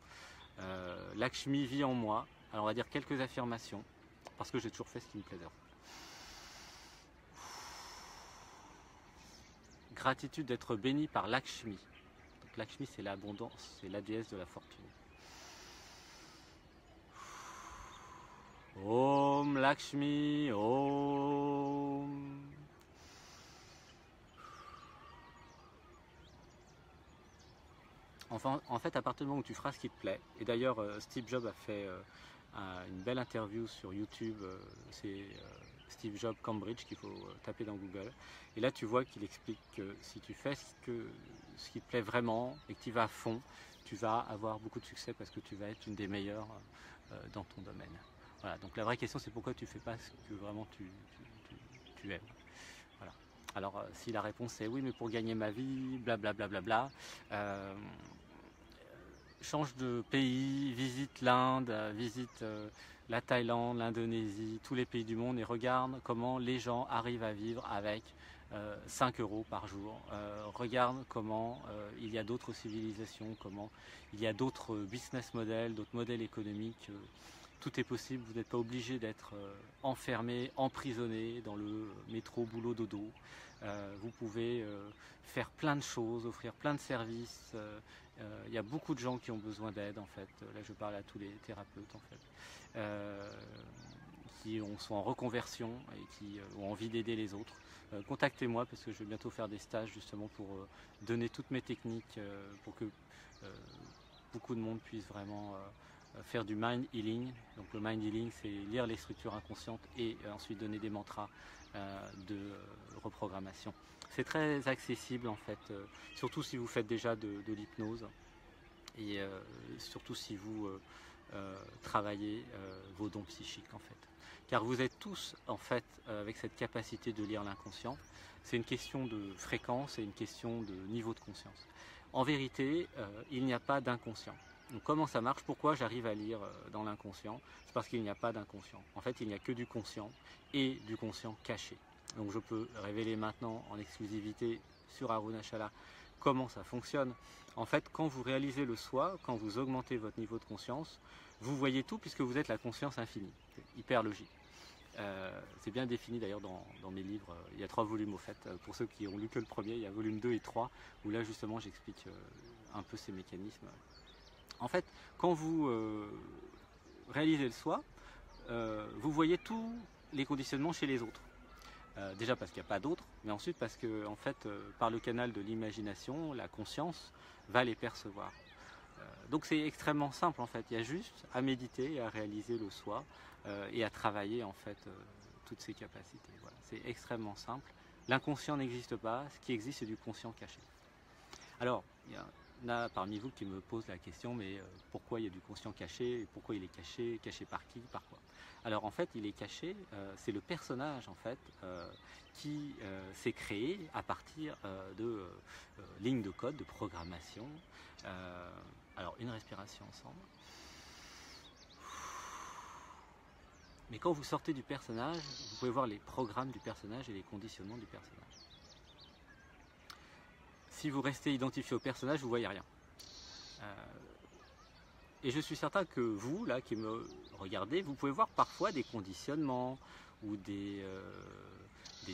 Lakshmi vit en moi. Alors on va dire quelques affirmations, parce que j'ai toujours fait ce qui me plaisait. Gratitude d'être béni par Lakshmi. Donc Lakshmi, c'est l'abondance, c'est la déesse de la fortune. Om Lakshmi, Om. Enfin, en fait, à partir du moment où tu feras ce qui te plaît, et d'ailleurs Steve Jobs a fait une belle interview sur YouTube, c'est Steve Jobs Cambridge qu'il faut taper dans Google, et là tu vois qu'il explique que si tu fais ce qui te plaît vraiment et que tu vas à fond, tu vas avoir beaucoup de succès parce que tu vas être une des meilleures dans ton domaine. Voilà, donc la vraie question c'est pourquoi tu ne fais pas ce que vraiment tu aimes. Voilà. Alors si la réponse est oui mais pour gagner ma vie, blablabla, change de pays, visite l'Inde, visite la Thaïlande, l'Indonésie, tous les pays du monde et regarde comment les gens arrivent à vivre avec 5 euros par jour. Regarde comment il y a d'autres civilisations, comment il y a d'autres business models, d'autres modèles économiques. Tout est possible, vous n'êtes pas obligé d'être enfermé, emprisonné dans le métro, boulot, dodo. Vous pouvez faire plein de choses, offrir plein de services. Il y a beaucoup de gens qui ont besoin d'aide en fait. Là je parle à tous les thérapeutes en fait, qui sont en reconversion et qui ont envie d'aider les autres. Contactez-moi parce que je vais bientôt faire des stages justement pour donner toutes mes techniques pour que beaucoup de monde puisse vraiment faire du mind healing. Donc le mind healing c'est lire les structures inconscientes et ensuite donner des mantras de reprogrammation. C'est très accessible en fait, surtout si vous faites déjà de l'hypnose et surtout si vous travaillez vos dons psychiques en fait. Car vous êtes tous en fait avec cette capacité de lire l'inconscient. C'est une question de fréquence et une question de niveau de conscience. En vérité, il n'y a pas d'inconscient. Donc comment ça marche? Pourquoi j'arrive à lire dans l'inconscient? C'est parce qu'il n'y a pas d'inconscient. En fait, il n'y a que du conscient et du conscient caché. Donc je peux révéler maintenant en exclusivité sur Arunachala comment ça fonctionne. En fait, quand vous réalisez le soi, quand vous augmentez votre niveau de conscience, vous voyez tout puisque vous êtes la conscience infinie. C'est hyper logique. C'est bien défini d'ailleurs dans mes livres. Il y a 3 volumes au fait. Pour ceux qui ont lu que le premier, il y a volume 2 et 3 où là justement j'explique un peu ces mécanismes. En fait, quand vous réalisez le soi, vous voyez tous les conditionnements chez les autres. Déjà parce qu'il n'y a pas d'autres, mais ensuite parce que en fait, par le canal de l'imagination, la conscience va les percevoir. Donc c'est extrêmement simple en fait. Il y a juste à méditer et à réaliser le soi et à travailler en fait toutes ces capacités. Voilà. C'est extrêmement simple. L'inconscient n'existe pas. Ce qui existe, c'est du conscient caché. Alors, il y en a parmi vous qui me posent la question, mais pourquoi il y a du conscient caché? Pourquoi il est caché? Caché par qui? Par quoi? Alors en fait, il est caché, c'est le personnage en fait qui s'est créé à partir de lignes de code, de programmation. Alors une respiration ensemble. Mais quand vous sortez du personnage, vous pouvez voir les programmes du personnage et les conditionnements du personnage. Si vous restez identifié au personnage, vous ne voyez rien. Et je suis certain que vous, là, qui me regardez, vous pouvez voir parfois des conditionnements ou des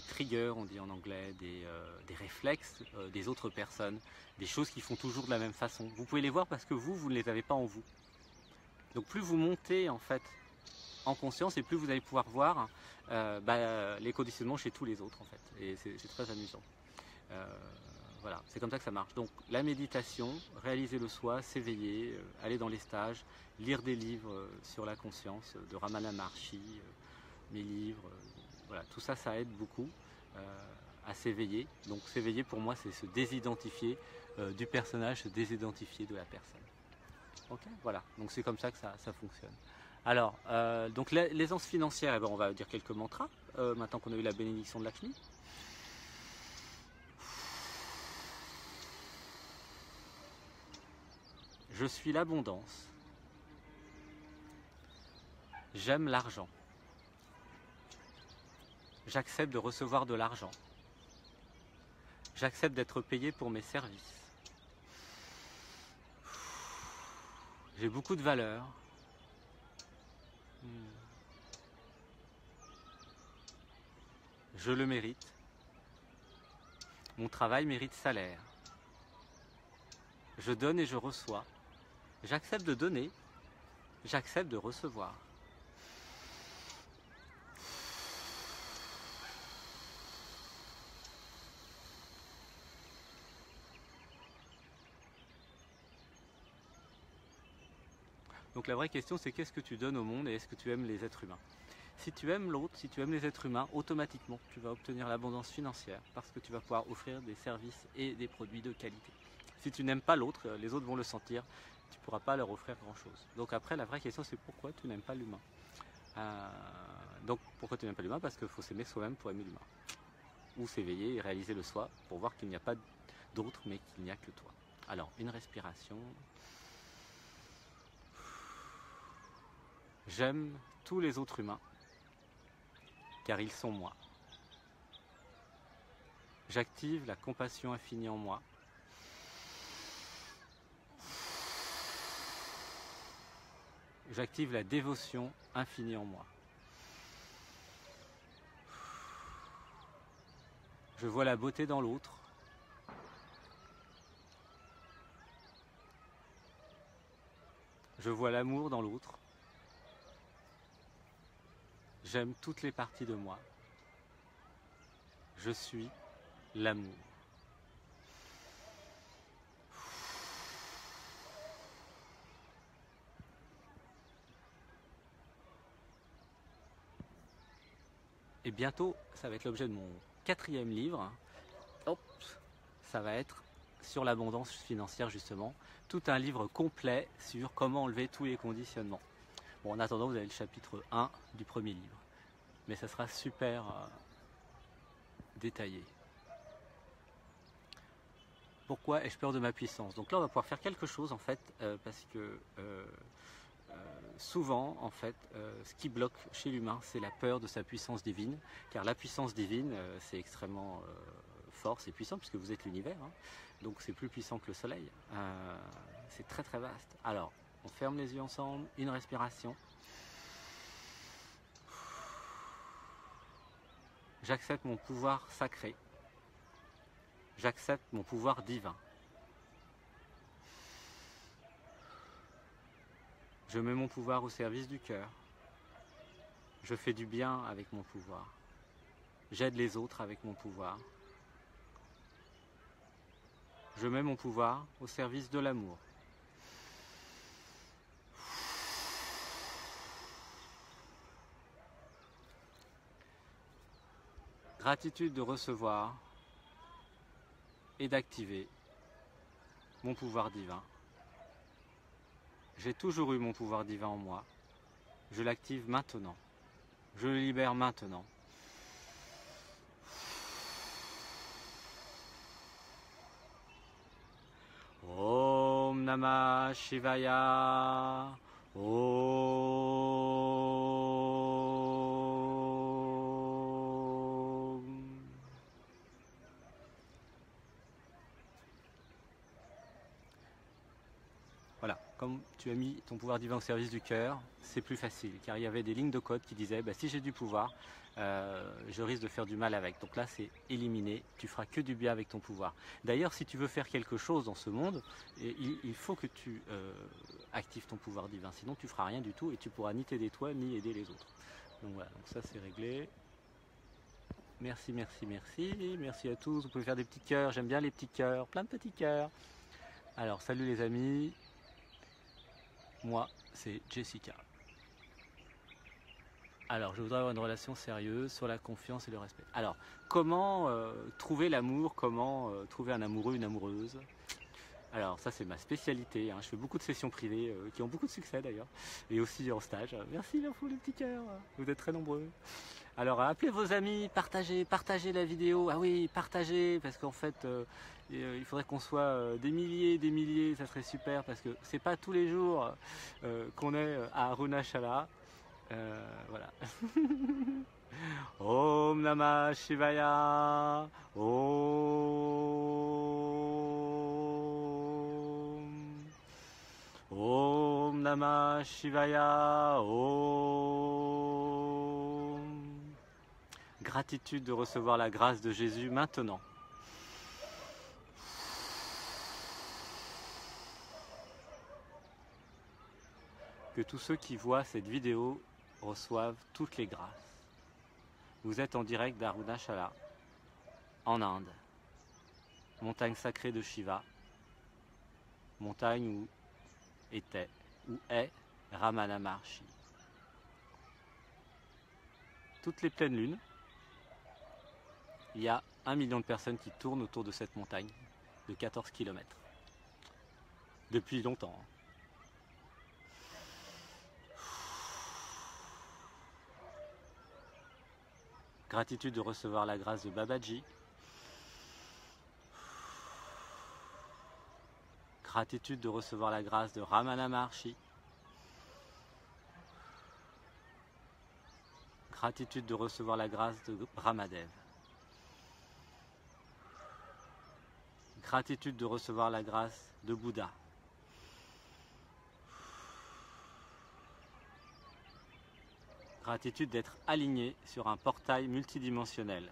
triggers, on dit en anglais, des réflexes des autres personnes, des choses qui font toujours de la même façon. Vous pouvez les voir parce que vous ne les avez pas en vous. Donc plus vous montez en fait en conscience et plus vous allez pouvoir voir les conditionnements chez tous les autres en fait. Et c'est très amusant. Voilà, c'est comme ça que ça marche. Donc la méditation, réaliser le soi, s'éveiller, aller dans les stages, lire des livres sur la conscience de Ramana Maharshi, mes livres, voilà, tout ça, ça aide beaucoup à s'éveiller. Donc s'éveiller pour moi, c'est se désidentifier du personnage, se désidentifier de la personne. Ok, voilà, donc c'est comme ça que ça fonctionne. Alors, donc l'aisance financière, eh ben, on va dire quelques mantras, maintenant qu'on a eu la bénédiction de Lakshmi. Je suis l'abondance. J'aime l'argent. J'accepte de recevoir de l'argent. J'accepte d'être payé pour mes services. J'ai beaucoup de valeur. Je le mérite. Mon travail mérite salaire. Je donne et je reçois. J'accepte de donner. J'accepte de recevoir. Donc la vraie question, c'est qu'est-ce que tu donnes au monde et est-ce que tu aimes les êtres humains? Si tu aimes l'autre, si tu aimes les êtres humains, automatiquement, tu vas obtenir l'abondance financière parce que tu vas pouvoir offrir des services et des produits de qualité. Si tu n'aimes pas l'autre, les autres vont le sentir, tu ne pourras pas leur offrir grand-chose. Donc après, la vraie question, c'est pourquoi tu n'aimes pas l'humain? Donc pourquoi tu n'aimes pas l'humain? Parce qu'il faut s'aimer soi-même pour aimer l'humain. Ou s'éveiller et réaliser le soi pour voir qu'il n'y a pas d'autre, mais qu'il n'y a que toi. Alors, une respiration. J'aime tous les autres humains, car ils sont moi. J'active la compassion infinie en moi. J'active la dévotion infinie en moi. Je vois la beauté dans l'autre. Je vois l'amour dans l'autre. J'aime toutes les parties de moi. Je suis l'amour. Et bientôt, ça va être l'objet de mon 4e livre. Hop, ça va être sur l'abondance financière justement. Tout un livre complet sur comment enlever tous les conditionnements. Bon, en attendant, vous avez le chapitre 1 du premier livre. Mais ça sera super détaillé. Pourquoi ai-je peur de ma puissance? Donc là, on va pouvoir faire quelque chose en fait, parce que souvent, en fait, ce qui bloque chez l'humain, c'est la peur de sa puissance divine, car la puissance divine, c'est extrêmement fort, c'est puissant, puisque vous êtes l'univers, hein, donc c'est plus puissant que le soleil, c'est très très vaste. Alors, on ferme les yeux ensemble, une respiration. J'accepte mon pouvoir sacré. J'accepte mon pouvoir divin. Je mets mon pouvoir au service du cœur. Je fais du bien avec mon pouvoir. J'aide les autres avec mon pouvoir. Je mets mon pouvoir au service de l'amour. Gratitude de recevoir et d'activer mon pouvoir divin. J'ai toujours eu mon pouvoir divin en moi. Je l'active maintenant. Je le libère maintenant. Om Namah Shivaya. Om. Voilà, comme tu as mis ton pouvoir divin au service du cœur, c'est plus facile, car il y avait des lignes de code qui disaient bah, si j'ai du pouvoir, je risque de faire du mal avec. Donc là, c'est éliminé, tu feras que du bien avec ton pouvoir. D'ailleurs, si tu veux faire quelque chose dans ce monde, il faut que tu actives ton pouvoir divin, sinon tu feras rien du tout et tu pourras ni t'aider toi, ni aider les autres. Donc voilà, donc ça c'est réglé. Merci, merci, merci. Merci à tous. Vous pouvez faire des petits cœurs, j'aime bien les petits cœurs, plein de petits cœurs. Alors, salut les amis. Moi, c'est Jessica. Alors, je voudrais avoir une relation sérieuse sur la confiance et le respect. Alors, comment trouver l'amour? Comment trouver un amoureux, une amoureuse? Alors, ça, c'est ma spécialité. Hein. Je fais beaucoup de sessions privées qui ont beaucoup de succès d'ailleurs. Et aussi en stage. Merci, l'info, les petits cœurs. Vous êtes très nombreux. Alors, appelez vos amis, partagez la vidéo. Ah oui, partagez, parce qu'en fait, il faudrait qu'on soit des milliers, ça serait super, parce que c'est pas tous les jours qu'on est à Arunachala. Voilà. Om Namah Shivaya. Om. Om Namah Shivaya. Om. Gratitude de recevoir la grâce de Jésus maintenant. Que tous ceux qui voient cette vidéo reçoivent toutes les grâces. Vous êtes en direct d'Arunachala, en Inde, montagne sacrée de Shiva, montagne où est Ramana Maharshi. Toutes les pleines lunes, il y a 1 million de personnes qui tournent autour de cette montagne de 14 km. Depuis longtemps. Gratitude de recevoir la grâce de Babaji. Gratitude de recevoir la grâce de Ramana Maharshi. Gratitude de recevoir la grâce de Brahmadev. Gratitude de recevoir la grâce de Bouddha. Gratitude d'être aligné sur un portail multidimensionnel.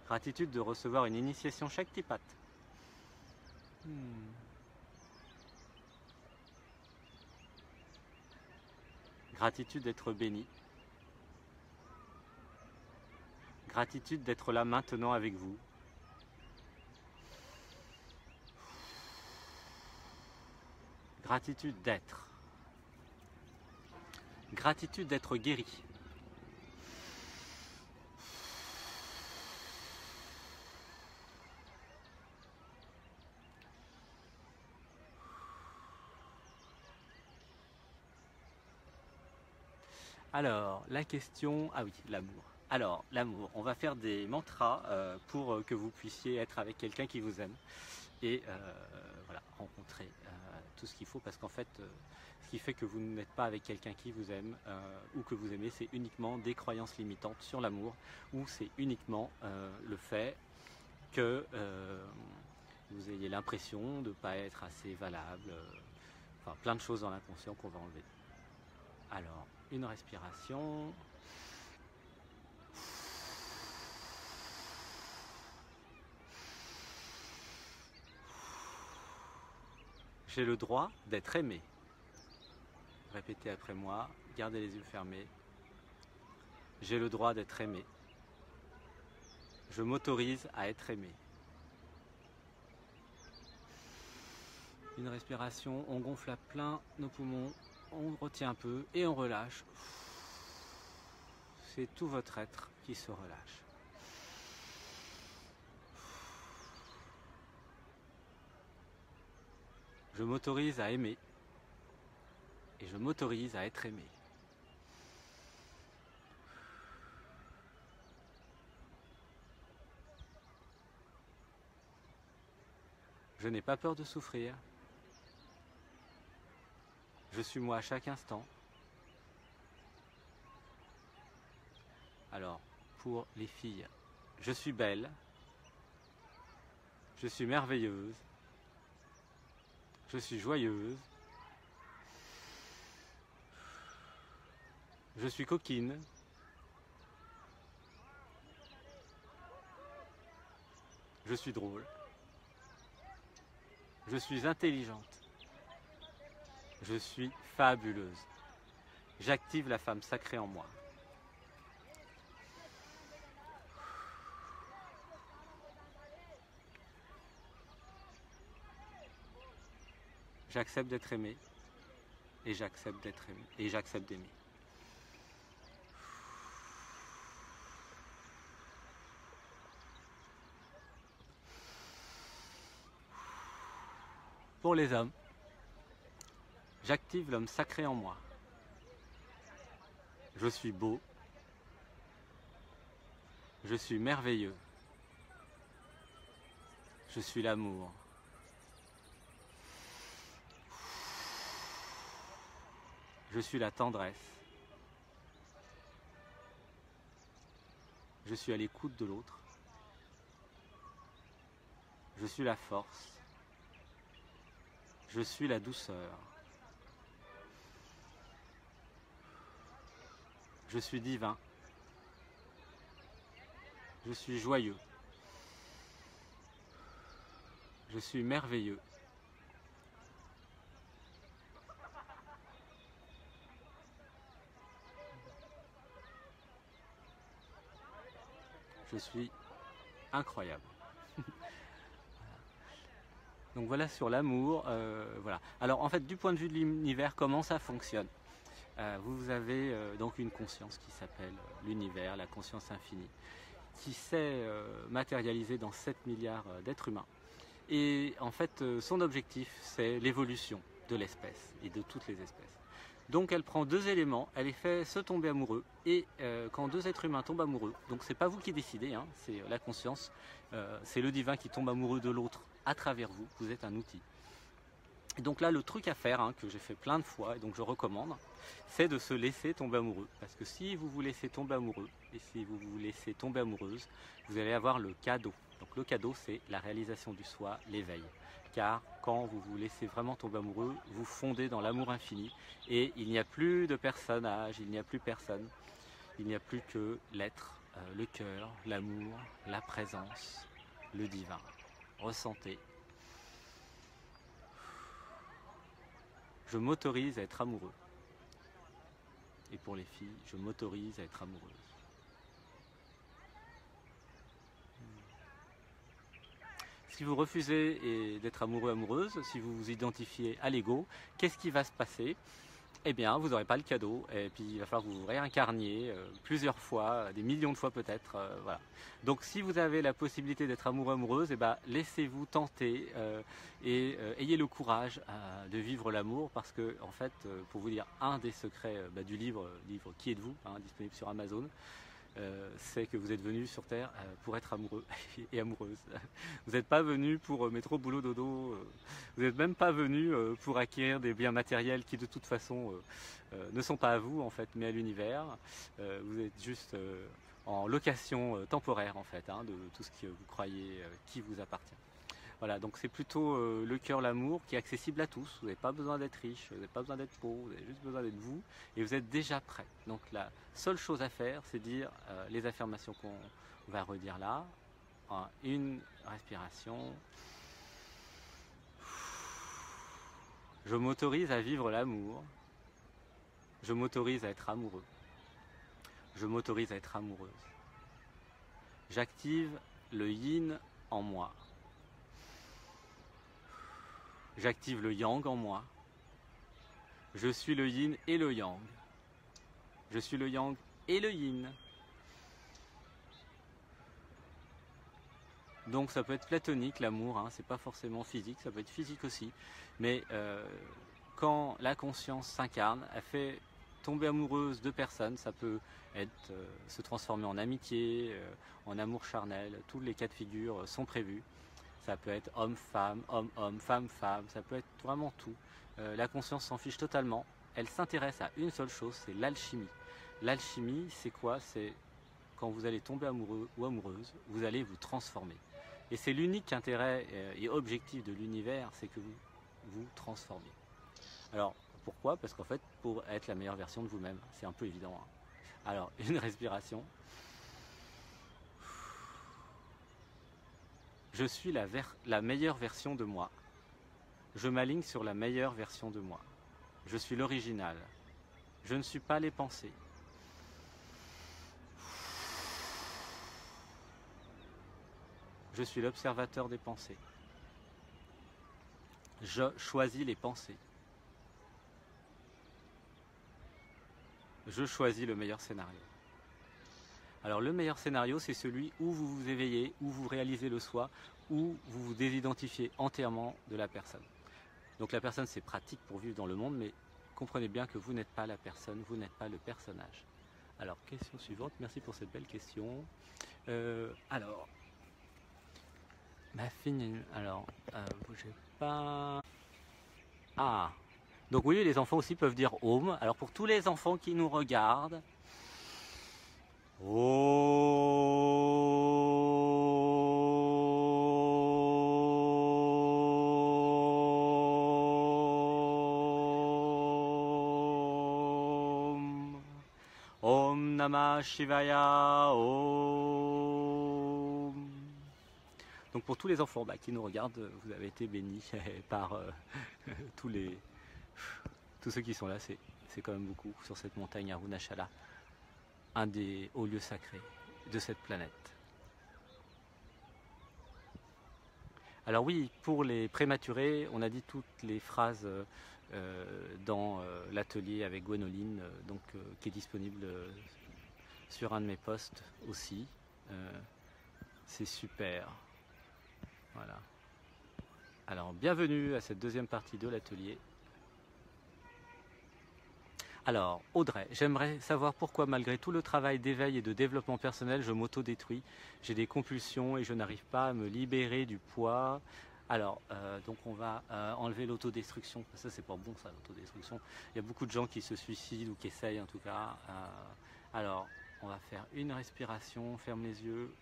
Gratitude de recevoir une initiation Shaktipat. Gratitude d'être béni. Gratitude d'être là maintenant avec vous. Gratitude d'être. Gratitude d'être guéri. Alors, la question... Ah oui, l'amour. Alors, l'amour. On va faire des mantras pour que vous puissiez être avec quelqu'un qui vous aime. Et voilà, rencontrer tout ce qu'il faut. Parce qu'en fait, ce qui fait que vous n'êtes pas avec quelqu'un qui vous aime ou que vous aimez, c'est uniquement des croyances limitantes sur l'amour. Ou c'est uniquement le fait que vous ayez l'impression de ne pas être assez valable. Enfin, plein de choses dans l'inconscient qu'on va enlever. Alors, une respiration. J'ai le droit d'être aimé. Répétez après moi, gardez les yeux fermés. J'ai le droit d'être aimé. Je m'autorise à être aimé. Une respiration, on gonfle à plein nos poumons, on retient un peu et on relâche. C'est tout votre être qui se relâche. Je m'autorise à aimer et je m'autorise à être aimé. Je n'ai pas peur de souffrir. Je suis moi à chaque instant. Alors, pour les filles, je suis belle. Je suis merveilleuse. Je suis joyeuse. Je suis coquine. Je suis drôle. Je suis intelligente. Je suis fabuleuse. J'active la femme sacrée en moi. J'accepte d'être aimé et j'accepte d'être aimé et j'accepte d'aimer. Pour les hommes, j'active l'homme sacré en moi. Je suis beau. Je suis merveilleux. Je suis l'amour. Je suis la tendresse. Je suis à l'écoute de l'autre. Je suis la force. Je suis la douceur. Je suis divin. Je suis joyeux. Je suis merveilleux. Je suis incroyable. Donc voilà sur l'amour. Voilà. Alors en fait, du point de vue de l'univers, comment ça fonctionne? Vous avez donc une conscience qui s'appelle l'univers, la conscience infinie, qui s'est matérialisée dans 7 milliards d'êtres humains. Et en fait, son objectif, c'est l'évolution de l'espèce et de toutes les espèces. Donc elle prend deux éléments, elle les fait se tomber amoureux, et quand deux êtres humains tombent amoureux, donc c'est pas vous qui décidez, hein, c'est la conscience, c'est le divin qui tombe amoureux de l'autre à travers vous, vous êtes un outil. Et donc là, le truc à faire, hein, que j'ai fait plein de fois, et donc je recommande, c'est de se laisser tomber amoureux. Parce que si vous vous laissez tomber amoureux, et si vous vous laissez tomber amoureuse, vous allez avoir le cadeau. Donc le cadeau, c'est la réalisation du soi, l'éveil. Car quand vous vous laissez vraiment tomber amoureux, vous fondez dans l'amour infini, et il n'y a plus de personnage, il n'y a plus personne, il n'y a plus que l'être, le cœur, l'amour, la présence, le divin. Ressentez. Je m'autorise à être amoureux. Et pour les filles, je m'autorise à être amoureuse. Si vous refusez d'être amoureux, amoureuse, si vous vous identifiez à l'ego, qu'est-ce qui va se passer? eh bien vous n'aurez pas le cadeau et puis il va falloir que vous vous réincarniez plusieurs fois, des millions de fois peut-être. Voilà. Donc si vous avez la possibilité d'être amoureux, amoureuse, eh ben, laissez-vous tenter et ayez le courage de vivre l'amour parce que en fait, pour vous dire un des secrets du livre Qui êtes-vous, hein, disponible sur Amazon, c'est que vous êtes venu sur Terre pour être amoureux et amoureuse. Vous n'êtes pas venu pour métro, boulot, dodo. Vous n'êtes même pas venu pour acquérir des biens matériels qui de toute façon ne sont pas à vous en fait, mais à l'univers. Vous êtes juste en location temporaire en fait, hein, de tout ce que vous croyez qui vous appartient. Voilà, donc c'est plutôt le cœur, l'amour qui est accessible à tous. Vous n'avez pas besoin d'être riche, vous n'avez pas besoin d'être pauvre, vous avez juste besoin d'être vous et vous êtes déjà prêt. Donc la seule chose à faire, c'est dire les affirmations qu'on va redire là. Une respiration. Je m'autorise à vivre l'amour. Je m'autorise à être amoureux. Je m'autorise à être amoureuse. J'active le yin en moi. J'active le yang en moi. Je suis le yin et le yang. Je suis le yang et le yin. Donc ça peut être platonique l'amour, hein, c'est pas forcément physique, ça peut être physique aussi. Mais quand la conscience s'incarne, elle fait tomber amoureuse de personnes, ça peut être se transformer en amitié, en amour charnel, tous les cas de figure sont prévus. Ça peut être homme-femme, homme-homme, femme-femme, ça peut être vraiment tout. La conscience s'en fiche totalement. Elle s'intéresse à une seule chose, c'est l'alchimie. L'alchimie, c'est quoi? C'est quand vous allez tomber amoureux ou amoureuse, vous allez vous transformer. Et c'est l'unique intérêt et objectif de l'univers, c'est que vous vous transformez. Alors, pourquoi? Parce qu'en fait, pour être la meilleure version de vous-même, c'est un peu évident. Hein. Alors, une respiration. Je suis la meilleure version de moi. Je m'aligne sur la meilleure version de moi. Je suis l'original. Je ne suis pas les pensées. Je suis l'observateur des pensées. Je choisis les pensées. Je choisis le meilleur scénario. Alors le meilleur scénario, c'est celui où vous vous éveillez, où vous réalisez le soi, où vous vous désidentifiez entièrement de la personne. Donc la personne, c'est pratique pour vivre dans le monde, mais comprenez bien que vous n'êtes pas la personne, vous n'êtes pas le personnage. Alors, question suivante, merci pour cette belle question. Alors, ma fille, alors, bougez pas. Ah, donc oui, les enfants aussi peuvent dire Om. Alors pour tous les enfants qui nous regardent, Om Namah Shivaya Om. Donc pour tous les enfants qui nous regardent, vous avez été bénis par tous ceux qui sont là, c'est quand même beaucoup sur cette montagne Arunachala, un des hauts lieux sacrés de cette planète. Alors oui, pour les prématurés, on a dit toutes les phrases dans l'atelier avec Gwénoline, qui est disponible sur un de mes posts aussi. C'est super. Voilà. Alors, bienvenue à cette deuxième partie de l'atelier. Alors, Audrey, j'aimerais savoir pourquoi, malgré tout le travail d'éveil et de développement personnel, je m'auto-détruis. J'ai des compulsions et je n'arrive pas à me libérer du poids. Alors, donc on va enlever l'autodestruction. Ça, c'est pas bon, ça, l'autodestruction. Il y a beaucoup de gens qui se suicident ou qui essayent, en tout cas. Alors, on va faire une respiration, ferme les yeux.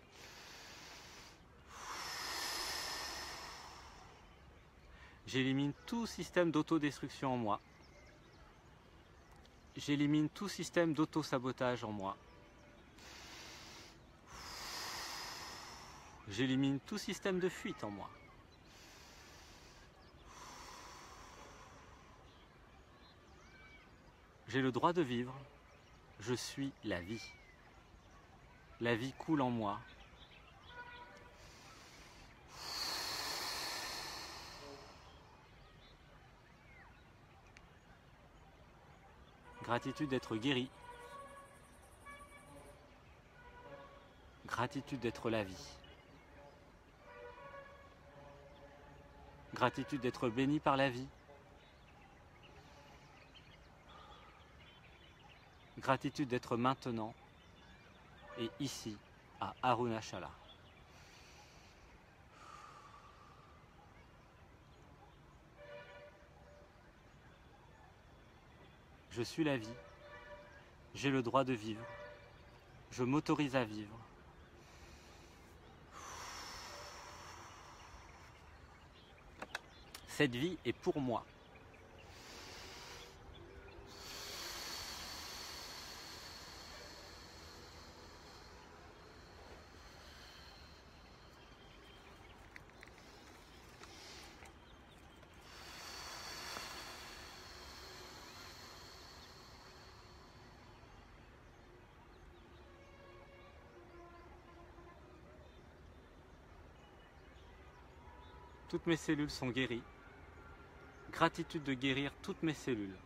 J'élimine tout système d'autodestruction en moi. J'élimine tout système d'auto-sabotage en moi. J'élimine tout système de fuite en moi. J'ai le droit de vivre. Je suis la vie. La vie coule en moi. Gratitude d'être guéri. Gratitude d'être la vie. Gratitude d'être béni par la vie. Gratitude d'être maintenant et ici à Arunachala. Je suis la vie, j'ai le droit de vivre, je m'autorise à vivre. Cette vie est pour moi. Toutes mes cellules sont guéries. Gratitude de guérir toutes mes cellules.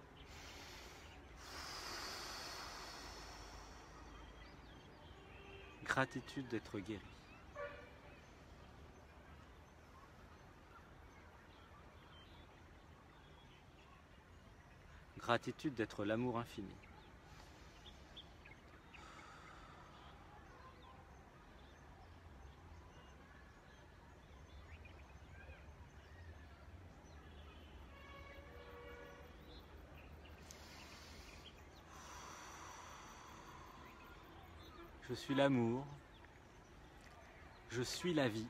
Gratitude d'être guéri. Gratitude d'être l'amour infini. Je suis l'amour, je suis la vie,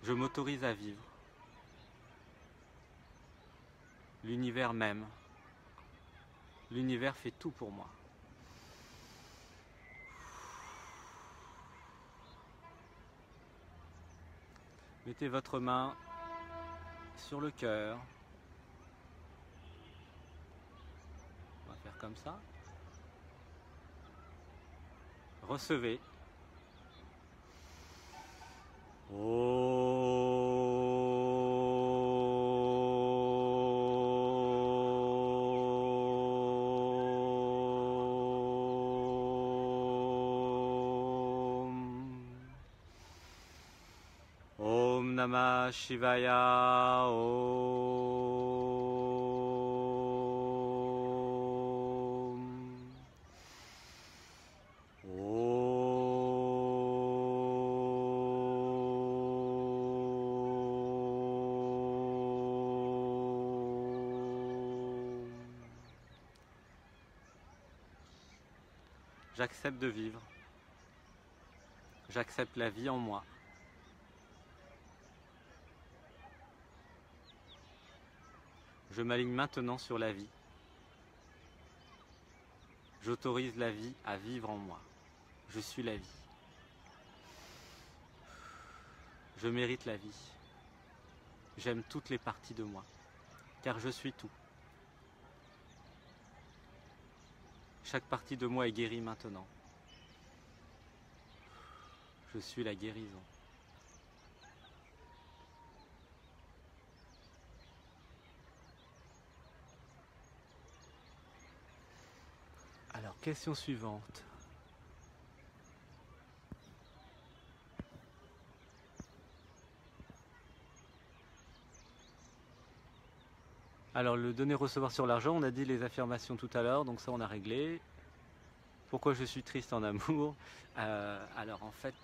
je m'autorise à vivre. L'univers m'aime, l'univers fait tout pour moi. Mettez votre main sur le cœur. On va faire comme ça. Recevez. Om Namah Shivaya. J'accepte de vivre. J'accepte la vie en moi. Je m'aligne maintenant sur la vie. J'autorise la vie à vivre en moi. Je suis la vie. Je mérite la vie. J'aime toutes les parties de moi, car je suis tout. Chaque partie de moi est guérie maintenant. Je suis la guérison. Alors, question suivante. Alors, le donner-recevoir sur l'argent, on a dit les affirmations tout à l'heure, donc ça on a réglé. Pourquoi je suis triste en amour? Alors en fait,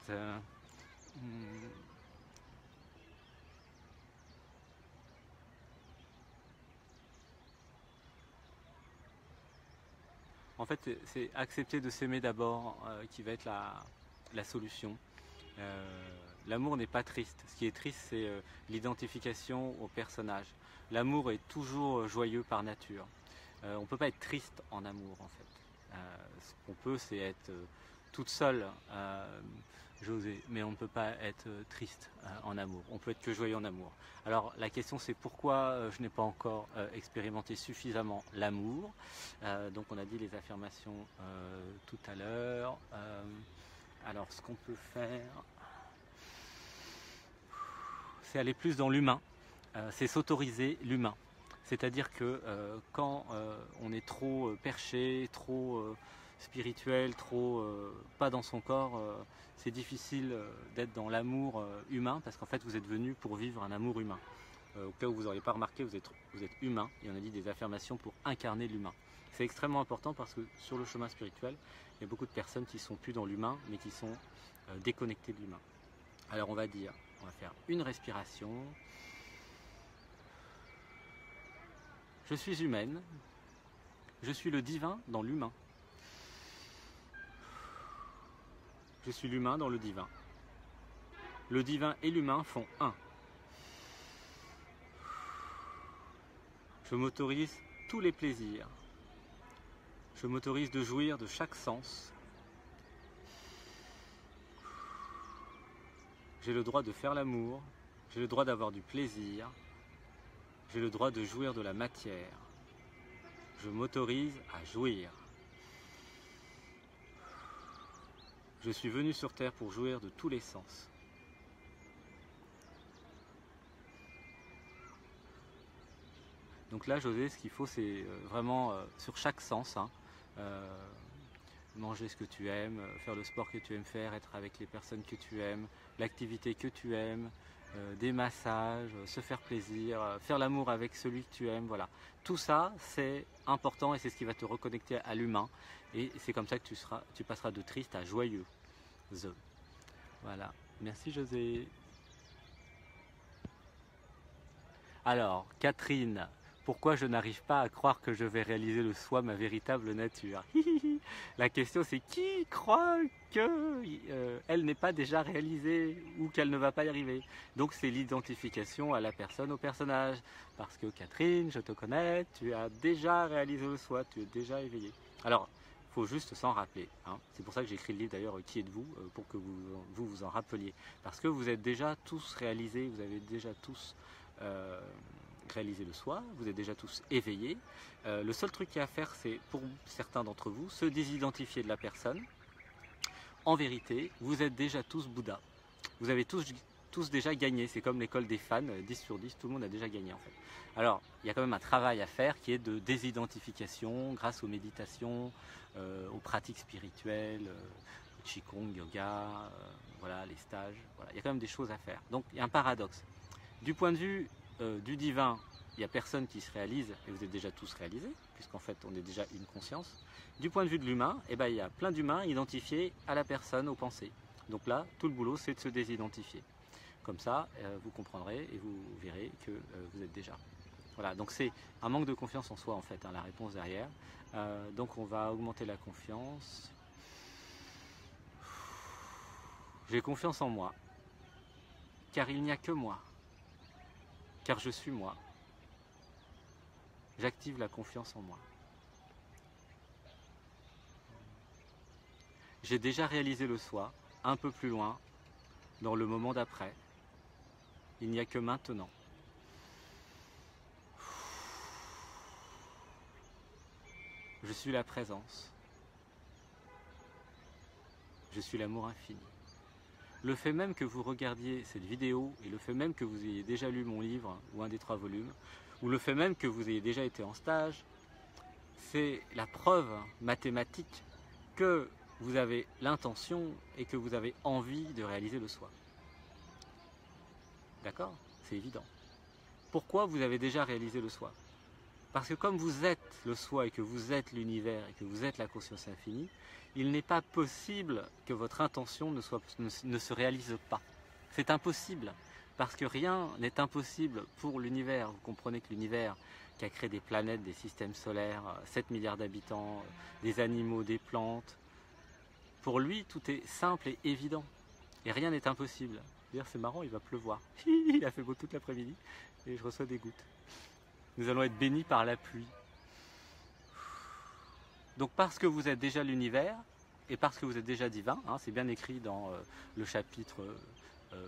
c'est accepter de s'aimer d'abord qui va être la solution. L'amour n'est pas triste. Ce qui est triste, c'est l'identification au personnage. L'amour est toujours joyeux par nature. On ne peut pas être triste en amour en fait. Ce qu'on peut, c'est être toute seule, José, mais on ne peut pas être triste en amour. On peut être que joyeux en amour. Alors la question c'est pourquoi je n'ai pas encore expérimenté suffisamment l'amour. Donc on a dit les affirmations tout à l'heure. Alors ce qu'on peut faire, c'est aller plus dans l'humain. C'est s'autoriser l'humain. C'est-à-dire que quand on est trop perché, trop spirituel, trop pas dans son corps, c'est difficile d'être dans l'amour humain, parce qu'en fait vous êtes venu pour vivre un amour humain. Au cas où vous n'auriez pas remarqué, vous êtes humain, et on a dit des affirmations pour incarner l'humain. C'est extrêmement important parce que sur le chemin spirituel, il y a beaucoup de personnes qui ne sont plus dans l'humain, mais qui sont déconnectées de l'humain. Alors on va faire une respiration. Je suis humaine, je suis le divin dans l'humain. Je suis l'humain dans le divin. Le divin et l'humain font un. Je m'autorise tous les plaisirs. Je m'autorise de jouir de chaque sens. J'ai le droit de faire l'amour. J'ai le droit d'avoir du plaisir. J'ai le droit de jouir de la matière. Je m'autorise à jouir. Je suis venu sur Terre pour jouir de tous les sens. Donc là, José, ce qu'il faut, c'est vraiment sur chaque sens, hein, manger ce que tu aimes, faire le sport que tu aimes faire, être avec les personnes que tu aimes, l'activité que tu aimes, des massages, se faire plaisir, faire l'amour avec celui que tu aimes, voilà. Tout ça, c'est important et c'est ce qui va te reconnecter à l'humain. Et c'est comme ça que tu passeras de triste à joyeux. Voilà. Merci José. Alors, Catherine, pourquoi je n'arrive pas à croire que je vais réaliser le soi, ma véritable nature? La question c'est qui croit qu'elle n'est pas déjà réalisée ou qu'elle ne va pas y arriver. Donc c'est l'identification à la personne, au personnage. Parce que Catherine, je te connais, tu as déjà réalisé le soi, tu es déjà éveillé. Alors, il faut juste s'en rappeler. Hein. C'est pour ça que j'ai écrit le livre d'ailleurs, Qui êtes-vous, pour que vous en rappeliez. Parce que vous êtes déjà tous réalisés, vous avez déjà tous réalisé le soi, vous êtes déjà tous éveillés. Le seul truc qu'il y a à faire, c'est pour certains d'entre vous, se désidentifier de la personne. En vérité, vous êtes déjà tous Bouddha. Vous avez tous déjà gagné. C'est comme l'école des fans, 10 sur 10, tout le monde a déjà gagné en fait. Alors, il y a quand même un travail à faire qui est de désidentification grâce aux méditations, aux pratiques spirituelles, Qigong, yoga, voilà, les stages. Voilà. Il y a quand même des choses à faire. Donc, il y a un paradoxe. Du point de vue du divin, il n'y a personne qui se réalise, et vous êtes déjà tous réalisés, puisqu'en fait on est déjà une conscience. Du point de vue de l'humain, eh ben, il y a plein d'humains identifiés à la personne, aux pensées. Donc là, tout le boulot, c'est de se désidentifier. Comme ça, vous comprendrez et vous verrez que vous êtes déjà. Voilà, donc c'est un manque de confiance en soi, en fait, hein, la réponse derrière. Donc on va augmenter la confiance. J'ai confiance en moi, car il n'y a que moi. Car je suis moi. J'active la confiance en moi. J'ai déjà réalisé le soi, un peu plus loin, dans le moment d'après. Il n'y a que maintenant. Je suis la présence. Je suis l'amour infini. Le fait même que vous regardiez cette vidéo et le fait même que vous ayez déjà lu mon livre ou un des 3 volumes, ou le fait même que vous ayez déjà été en stage, c'est la preuve mathématique que vous avez l'intention et que vous avez envie de réaliser le soi. D'accord? C'est évident. Pourquoi vous avez déjà réalisé le soi? Parce que comme vous êtes le soi et que vous êtes l'univers et que vous êtes la conscience infinie, il n'est pas possible que votre intention ne se réalise pas. C'est impossible, parce que rien n'est impossible pour l'univers. Vous comprenez que l'univers qui a créé des planètes, des systèmes solaires, 7 milliards d'habitants, des animaux, des plantes, pour lui tout est simple et évident. Et rien n'est impossible. D'ailleurs c'est marrant, il va pleuvoir. Il a fait beau toute l'après-midi et je reçois des gouttes. Nous allons être bénis par la pluie. Donc parce que vous êtes déjà l'univers et parce que vous êtes déjà divin, hein, c'est bien écrit dans le chapitre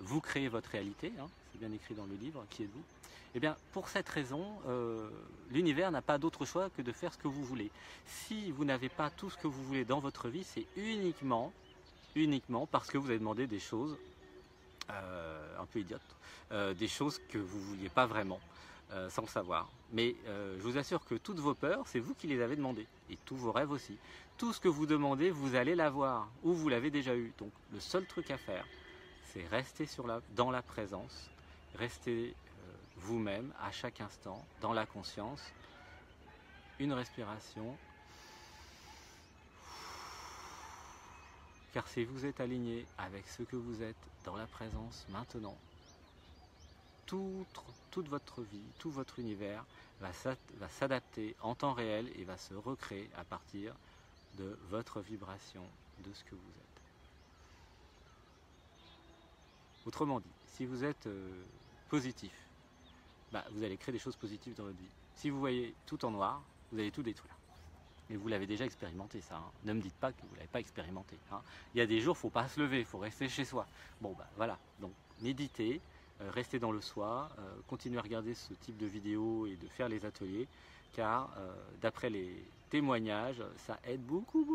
vous créez votre réalité, hein, c'est bien écrit dans le livre, Qui êtes-vous? Eh bien pour cette raison, l'univers n'a pas d'autre choix que de faire ce que vous voulez. Si vous n'avez pas tout ce que vous voulez dans votre vie, c'est uniquement parce que vous avez demandé des choses un peu idiotes, des choses que vous ne vouliez pas vraiment, sans le savoir. Mais je vous assure que toutes vos peurs, c'est vous qui les avez demandées, et tous vos rêves aussi. Tout ce que vous demandez, vous allez l'avoir, ou vous l'avez déjà eu. Donc le seul truc à faire, c'est rester dans la présence, rester vous-même à chaque instant, dans la conscience, une respiration. Car si vous êtes aligné avec ce que vous êtes dans la présence maintenant, toute votre vie, tout votre univers va s'adapter en temps réel et va se recréer à partir de votre vibration, de ce que vous êtes. Autrement dit, si vous êtes positif, vous allez créer des choses positives dans votre vie. Si vous voyez tout en noir, vous allez tout détruire. Et vous l'avez déjà expérimenté ça, hein. Ne me dites pas que vous ne l'avez pas expérimenté, hein. Il y a des jours, il ne faut pas se lever, il faut rester chez soi. Bon voilà, donc méditez, restez dans le soi, continuez à regarder ce type de vidéos et de faire les ateliers, car d'après les témoignages, ça aide beaucoup.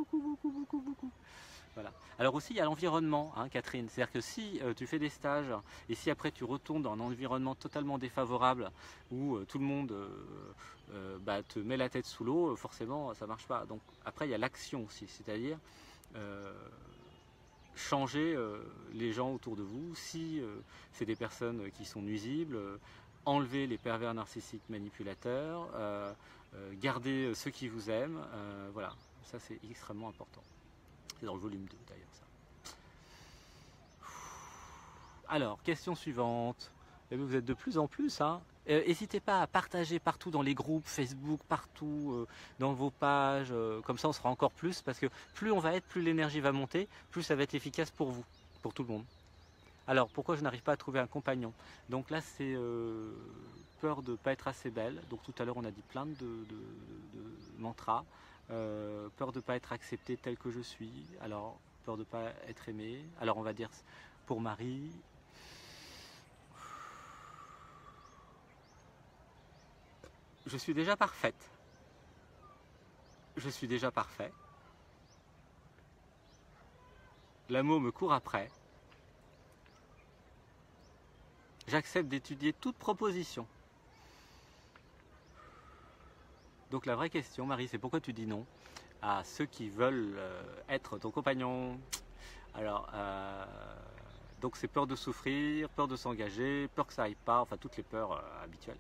Voilà. Alors aussi, il y a l'environnement, hein, Catherine. C'est-à-dire que si tu fais des stages et si après tu retournes dans un environnement totalement défavorable où tout le monde te met la tête sous l'eau, forcément, ça ne marche pas. Donc après, il y a l'action aussi, c'est-à-dire changer les gens autour de vous. Si c'est des personnes qui sont nuisibles, enlever les pervers narcissiques manipulateurs, garder ceux qui vous aiment. Voilà, ça c'est extrêmement important. C'est dans le volume 2 d'ailleurs ça. Alors, question suivante. Vous êtes de plus en plus. N'hésitez pas à partager partout dans les groupes Facebook, partout dans vos pages. Comme ça, on sera encore plus. Parce que plus on va être, plus l'énergie va monter, plus ça va être efficace pour vous, pour tout le monde. Alors, pourquoi je n'arrive pas à trouver un compagnon? Donc là, c'est peur de ne pas être assez belle. Donc tout à l'heure, on a dit plein de mantras. Peur de ne pas être accepté tel que je suis, alors peur de ne pas être aimé, alors on va dire pour Marie, je suis déjà parfaite, je suis déjà parfait, l'amour me court après, j'accepte d'étudier toute proposition. Donc la vraie question, Marie, c'est pourquoi tu dis non à ceux qui veulent être ton compagnon. Alors, donc c'est peur de souffrir, peur de s'engager, peur que ça aille pas, enfin toutes les peurs habituelles.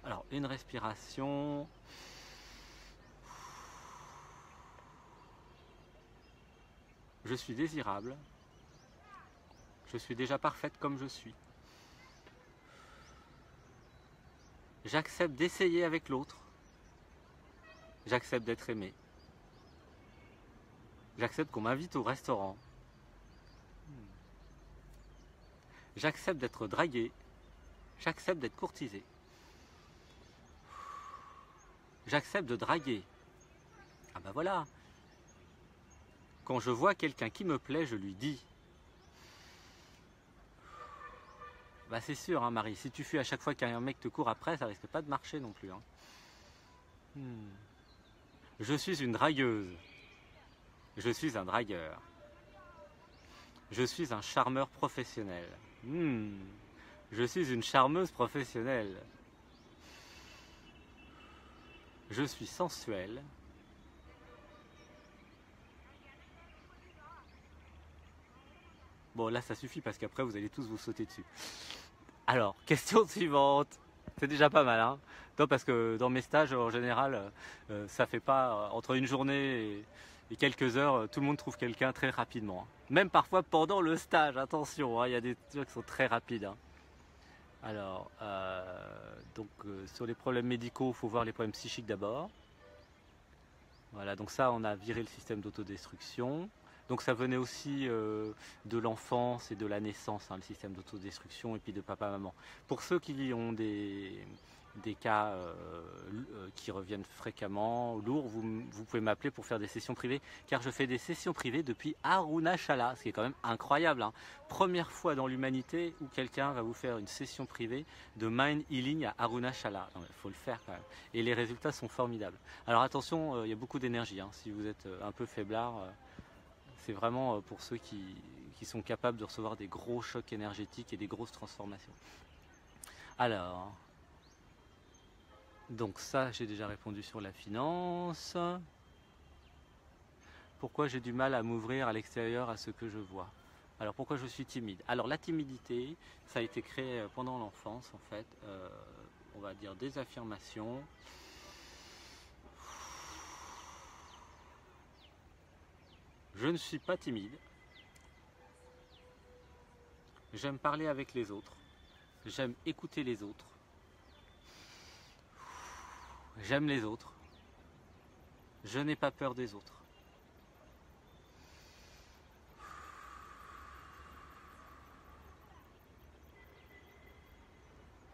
Alors, une respiration. Je suis désirable. Je suis déjà parfaite comme je suis. J'accepte d'essayer avec l'autre. J'accepte d'être aimé. J'accepte qu'on m'invite au restaurant. J'accepte d'être dragué. J'accepte d'être courtisé. J'accepte de draguer. Ah ben voilà. Quand je vois quelqu'un qui me plaît, je lui dis. Bah c'est sûr, hein, Marie, si tu fuis à chaque fois qu'un mec te court après, ça risque pas de marcher non plus. Hein. Je suis une dragueuse. Je suis un dragueur. Je suis un charmeur professionnel. Je suis une charmeuse professionnelle. Je suis sensuelle. Bon, là, ça suffit parce qu'après, vous allez tous vous sauter dessus. Alors, question suivante. C'est déjà pas mal, hein. Non, parce que dans mes stages, en général, ça fait pas entre une journée et quelques heures, tout le monde trouve quelqu'un très rapidement. Hein. Même parfois pendant le stage, attention, hein, y a des trucs qui sont très rapides. Hein. Alors, sur les problèmes médicaux, il faut voir les problèmes psychiques d'abord. Voilà, donc ça, on a viré le système d'autodestruction. Donc ça venait aussi de l'enfance et de la naissance, hein, le système d'autodestruction, et puis de papa-maman. Pour ceux qui ont des cas qui reviennent fréquemment, lourds, vous pouvez m'appeler pour faire des sessions privées, car je fais des sessions privées depuis Arunachala, ce qui est quand même incroyable. Hein. Première fois dans l'humanité où quelqu'un va vous faire une session privée de Mind Healing à Arunachala. Il faut le faire quand même. Et les résultats sont formidables. Alors attention, il y a beaucoup d'énergie. Hein. Si vous êtes un peu faiblard, C'est vraiment pour ceux qui sont capables de recevoir des gros chocs énergétiques et des grosses transformations. Alors, donc ça, j'ai déjà répondu sur la finance. Pourquoi j'ai du mal à m'ouvrir à l'extérieur à ce que je vois? Alors pourquoi je suis timide? Alors la timidité, ça a été créé pendant l'enfance en fait. On va dire des affirmations. Je ne suis pas timide. J'aime parler avec les autres. J'aime écouter les autres. J'aime les autres. Je n'ai pas peur des autres.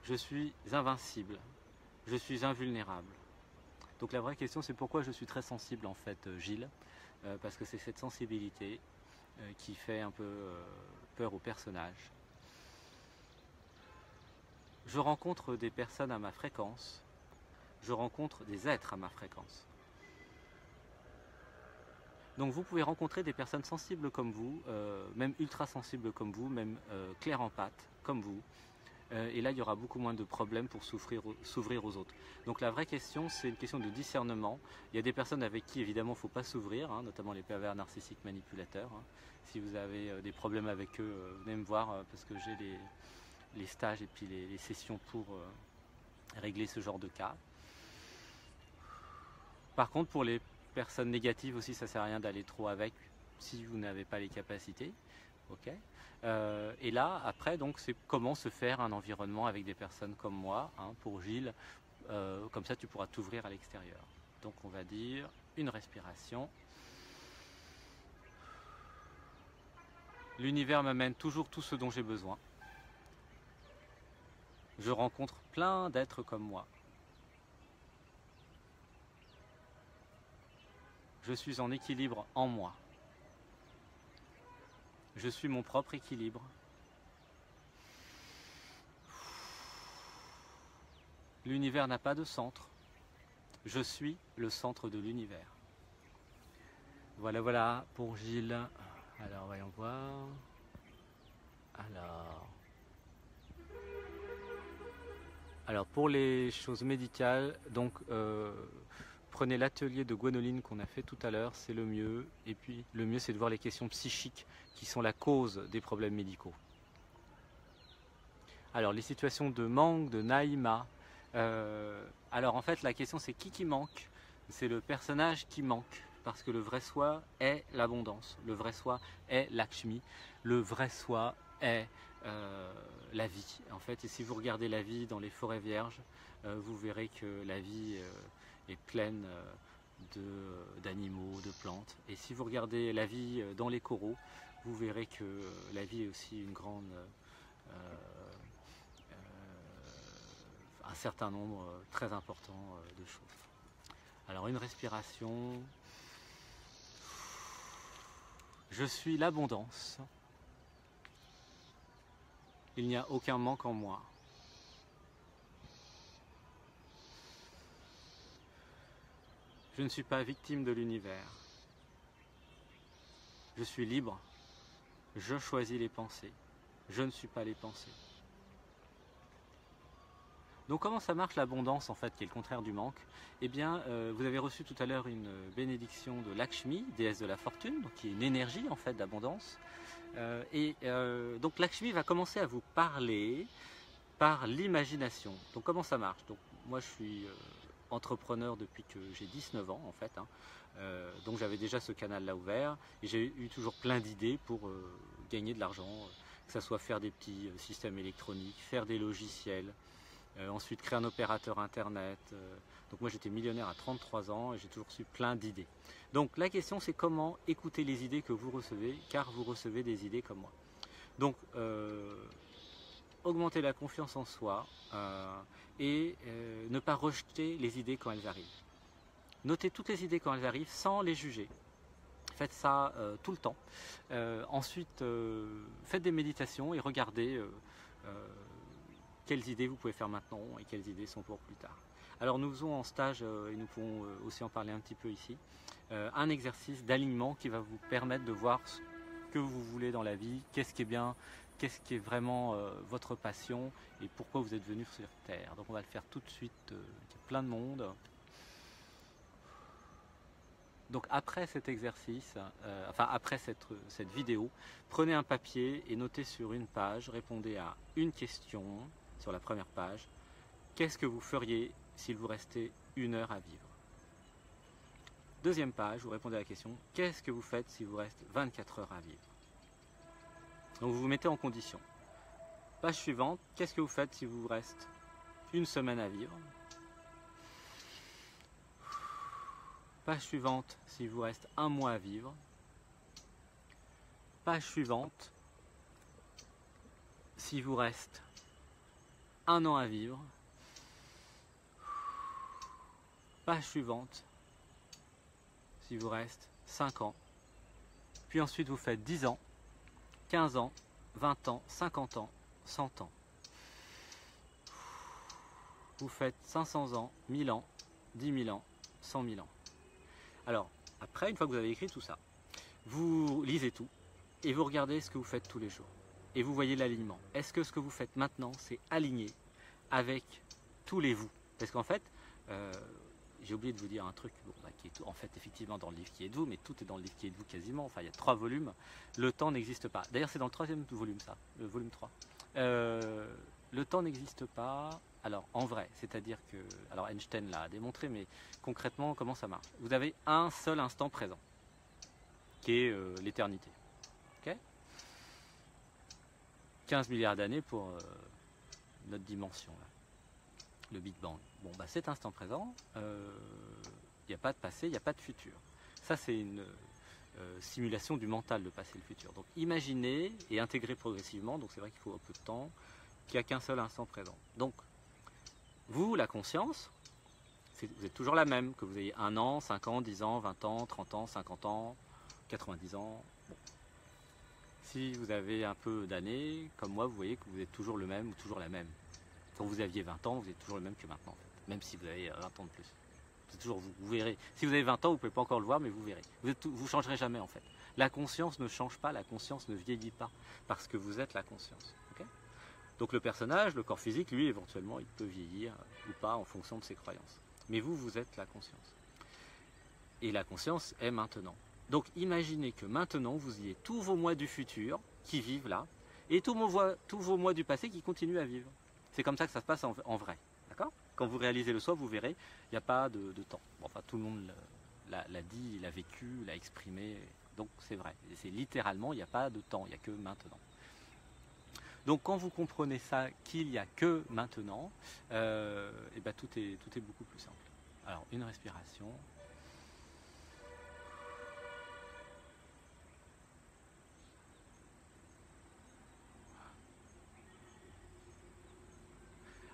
Je suis invincible. Je suis invulnérable. Donc la vraie question c'est pourquoi je suis très sensible en fait Gilles. Parce que c'est cette sensibilité qui fait un peu peur au personnage. Je rencontre des personnes à ma fréquence. Je rencontre des êtres à ma fréquence. Donc vous pouvez rencontrer des personnes sensibles comme vous, même ultra sensibles comme vous, même claires en pâte comme vous. Et là, il y aura beaucoup moins de problèmes pour s'ouvrir aux autres. Donc la vraie question, c'est une question de discernement. Il y a des personnes avec qui, évidemment, il ne faut pas s'ouvrir, hein, notamment les pervers narcissiques manipulateurs. Hein. Si vous avez des problèmes avec eux, venez me voir parce que j'ai les stages et puis les sessions pour régler ce genre de cas. Par contre, pour les personnes négatives aussi, ça ne sert à rien d'aller trop avec si vous n'avez pas les capacités. Okay. Et là, après, donc, c'est comment se faire un environnement avec des personnes comme moi, hein, pour Gilles, comme ça tu pourras t'ouvrir à l'extérieur. Donc on va dire une respiration. L'univers m'amène toujours tout ce dont j'ai besoin. Je rencontre plein d'êtres comme moi. Je suis en équilibre en moi. Je suis mon propre équilibre. L'univers n'a pas de centre. Je suis le centre de l'univers. Voilà, voilà pour Gilles. Alors, voyons voir. Alors pour les choses médicales, donc prenez l'atelier de Gwénoline qu'on a fait tout à l'heure, c'est le mieux. Et puis le mieux, c'est de voir les questions psychiques qui sont la cause des problèmes médicaux. Alors les situations de manque, de Naïma. Alors en fait la question c'est qui manque? C'est le personnage qui manque. Parce que le vrai soi est l'abondance. Le vrai soi est Lakshmi. Le vrai soi est la vie. En fait, et si vous regardez la vie dans les forêts vierges, vous verrez que la vie est pleine d'animaux, de plantes. Et si vous regardez la vie dans les coraux, vous verrez que la vie est aussi une grande, un certain nombre très important de choses. Alors une respiration. Je suis l'abondance. Il n'y a aucun manque en moi. Je ne suis pas victime de l'univers. Je suis libre. Je choisis les pensées. Je ne suis pas les pensées. Donc comment ça marche l'abondance en fait, qui est le contraire du manque? Eh bien, vous avez reçu tout à l'heure une bénédiction de Lakshmi, déesse de la fortune, donc qui est une énergie en fait d'abondance. Donc Lakshmi va commencer à vous parler par l'imagination. Donc comment ça marche? Donc moi je suis entrepreneur depuis que j'ai 19 ans en fait. Hein. Donc j'avais déjà ce canal là ouvert et j'ai eu toujours plein d'idées pour gagner de l'argent, que ce soit faire des petits systèmes électroniques, faire des logiciels, ensuite créer un opérateur internet. Donc moi j'étais millionnaire à 33 ans et j'ai toujours reçu plein d'idées. Donc la question c'est comment écouter les idées que vous recevez, car vous recevez des idées comme moi. Donc augmenter la confiance en soi et ne pas rejeter les idées quand elles arrivent. Notez toutes les idées quand elles arrivent sans les juger. Faites ça tout le temps. Ensuite, faites des méditations et regardez quelles idées vous pouvez faire maintenant et quelles idées sont pour plus tard. Alors nous faisons en stage, et nous pouvons aussi en parler un petit peu ici, un exercice d'alignement qui va vous permettre de voir ce que vous voulez dans la vie, qu'est-ce qui est bien, qu'est-ce qui est vraiment votre passion et pourquoi vous êtes venu sur Terre. Donc on va le faire tout de suite, il y a plein de monde. Donc après cet exercice, après cette vidéo, prenez un papier et notez sur une page, répondez à une question sur la première page. Qu'est-ce que vous feriez s'il vous restait 1 heure à vivre? Deuxième page, vous répondez à la question, qu'est-ce que vous faites s'il vous reste 24 heures à vivre? Donc vous vous mettez en condition. Page suivante, qu'est-ce que vous faites s'il vous reste 1 semaine à vivre? Page suivante, s'il vous reste 1 mois à vivre. Page suivante, s'il vous reste 1 an à vivre. Page suivante, s'il vous reste 5 ans. Puis ensuite vous faites 10 ans, 15 ans, 20 ans, 50 ans, 100 ans. Vous faites 500 ans, 1000 ans, 10 000 ans, 100 000 ans. Alors, après, une fois que vous avez écrit tout ça, vous lisez tout et vous regardez ce que vous faites tous les jours. Et vous voyez l'alignement. Est-ce que ce que vous faites maintenant, c'est aligné avec tous les vous? Parce qu'en fait, j'ai oublié de vous dire un truc, qui est en fait effectivement dans le livre qui est de vous, mais tout est dans le livre qui est de vous quasiment. Enfin, il y a 3 volumes. Le temps n'existe pas. D'ailleurs, c'est dans le 3e volume, ça, le volume 3. Le temps n'existe pas. Alors, en vrai, c'est-à-dire que... Alors, Einstein l'a démontré, mais concrètement, comment ça marche? Vous avez un seul instant présent, qui est l'éternité. Okay, 15 milliards d'années pour notre dimension, là. Le Big Bang. Bon, bah, cet instant présent, il n'y a pas de passé, il n'y a pas de futur. Ça, c'est une simulation du mental, de passer le futur. Donc, imaginez et intégrez progressivement, donc c'est vrai qu'il faut un peu de temps, qu'il n'y a qu'un seul instant présent. Donc, vous, la conscience, vous êtes toujours la même, que vous ayez 1 an, 5 ans, 10 ans, 20 ans, 30 ans, 50 ans, 90 ans. Bon. Si vous avez un peu d'années, comme moi, vous voyez que vous êtes toujours le même ou toujours la même. Quand vous aviez 20 ans, vous êtes toujours le même que maintenant, en fait. Même si vous avez 20 ans de plus. C'est toujours vous, vous verrez. Si vous avez 20 ans, vous ne pouvez pas encore le voir, mais vous verrez. Vous ne changerez jamais, en fait. La conscience ne change pas, la conscience ne vieillit pas, parce que vous êtes la conscience. Okay, donc le personnage, le corps physique, lui, éventuellement, il peut vieillir ou pas en fonction de ses croyances. Mais vous, vous êtes la conscience. Et la conscience est maintenant. Donc imaginez que maintenant, vous ayez tous vos moi du futur qui vivent là, et tous vos moi du passé qui continuent à vivre. C'est comme ça que ça se passe en vrai. D'accord? Quand vous réalisez le soi, vous verrez, il n'y a pas de temps. Bon, enfin, tout le monde l'a dit, l'a vécu, l'a exprimé. Donc c'est vrai. C'est littéralement, il n'y a pas de temps, il n'y a que maintenant. Donc quand vous comprenez ça, qu'il n'y a que maintenant, et ben tout est beaucoup plus simple. Alors une respiration.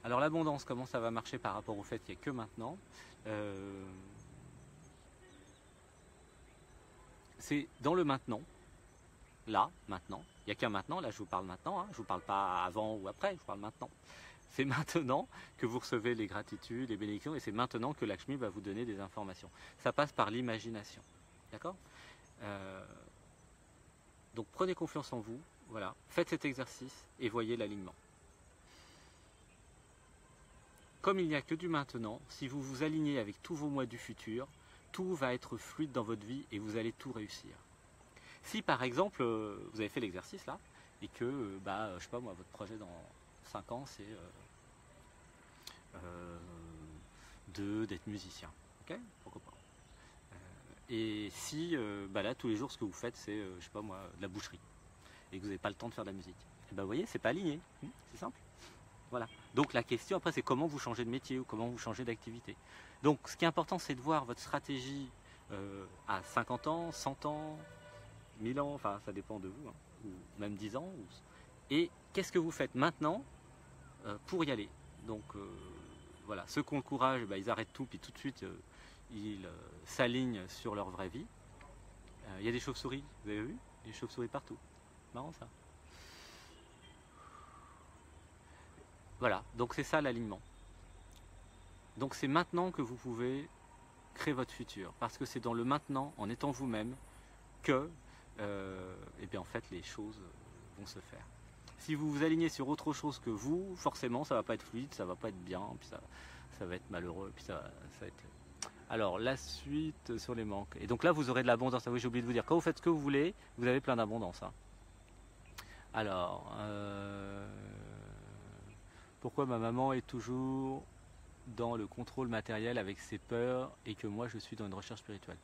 Alors l'abondance, comment ça va marcher par rapport au fait qu'il n'y a que maintenant? C'est dans le maintenant, là, maintenant. Il n'y a qu'un maintenant, là je vous parle maintenant, hein. Je ne vous parle pas avant ou après, je vous parle maintenant. C'est maintenant que vous recevez les gratitudes, les bénédictions, et c'est maintenant que Lakshmi va vous donner des informations. Ça passe par l'imagination. D'accord? Donc prenez confiance en vous, voilà. Faites cet exercice et voyez l'alignement. Comme il n'y a que du maintenant, si vous vous alignez avec tous vos mois du futur, tout va être fluide dans votre vie et vous allez tout réussir. Si par exemple, vous avez fait l'exercice là, et que, je sais pas moi, votre projet dans 5 ans, c'est d'être musicien, ok? Pourquoi pas? Et si, là, tous les jours, ce que vous faites, c'est, je sais pas moi, de la boucherie, et que vous n'avez pas le temps de faire de la musique, et vous voyez, c'est pas aligné, c'est simple. Voilà. Donc la question après, c'est comment vous changez de métier ou comment vous changez d'activité. Donc ce qui est important, c'est de voir votre stratégie à 50 ans, 100 ans, 1000 ans, enfin ça dépend de vous, hein, ou même 10 ans. Et qu'est-ce que vous faites maintenant pour y aller. Donc voilà, ceux qui ont le courage, ils arrêtent tout, puis tout de suite ils s'alignent sur leur vraie vie. Il y a des chauves-souris, vous avez vu? Des chauves-souris partout. Marrant ça. Voilà, donc c'est ça l'alignement. Donc c'est maintenant que vous pouvez créer votre futur. Parce que c'est dans le maintenant, en étant vous-même, que et bien en fait les choses vont se faire. Si vous vous alignez sur autre chose que vous, forcément ça va pas être fluide, ça va pas être bien, puis ça va être malheureux, puis ça va être... Alors la suite sur les manques. Et donc là vous aurez de l'abondance. Ah oui, j'ai oublié de vous dire, quand vous faites ce que vous voulez, vous avez plein d'abondance. Hein. Alors, pourquoi ma maman est toujours dans le contrôle matériel avec ses peurs et que moi je suis dans une recherche spirituelle?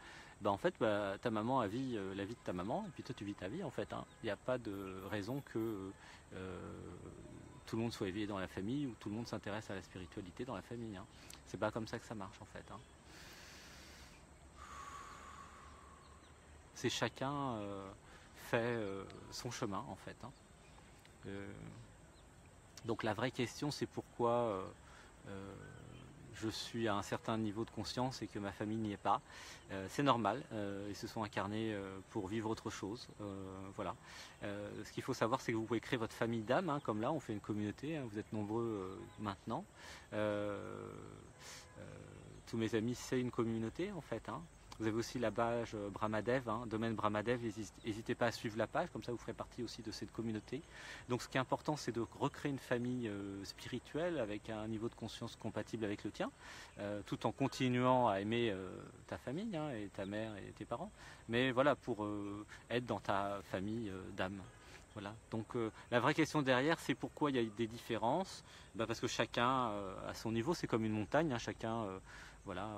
En fait, ta maman a vie, la vie de ta maman et puis toi tu vis ta vie en fait. Hein. Il n'y a pas de raison que tout le monde soit éveillé dans la famille ou tout le monde s'intéresse à la spiritualité dans la famille. Hein. C'est pas comme ça que ça marche en fait. Hein. C'est chacun fait son chemin en fait. Hein. Donc la vraie question c'est pourquoi je suis à un certain niveau de conscience et que ma famille n'y est pas. C'est normal, ils se sont incarnés pour vivre autre chose. Voilà. Ce qu'il faut savoir, c'est que vous pouvez créer votre famille d'âme, hein, comme là, on fait une communauté, hein, vous êtes nombreux maintenant. Tous mes amis, c'est une communauté en fait. Hein. Vous avez aussi la page Brahmadev, hein, domaine Brahmadev, n'hésitez pas à suivre la page, comme ça vous ferez partie aussi de cette communauté. Donc ce qui est important, c'est de recréer une famille spirituelle avec un niveau de conscience compatible avec le tien, tout en continuant à aimer ta famille, hein, et ta mère et tes parents, mais voilà, pour être dans ta famille d'âme. Voilà. Donc la vraie question derrière, c'est pourquoi il y a des différences. Parce que chacun à son niveau, c'est comme une montagne, hein, chacun voilà,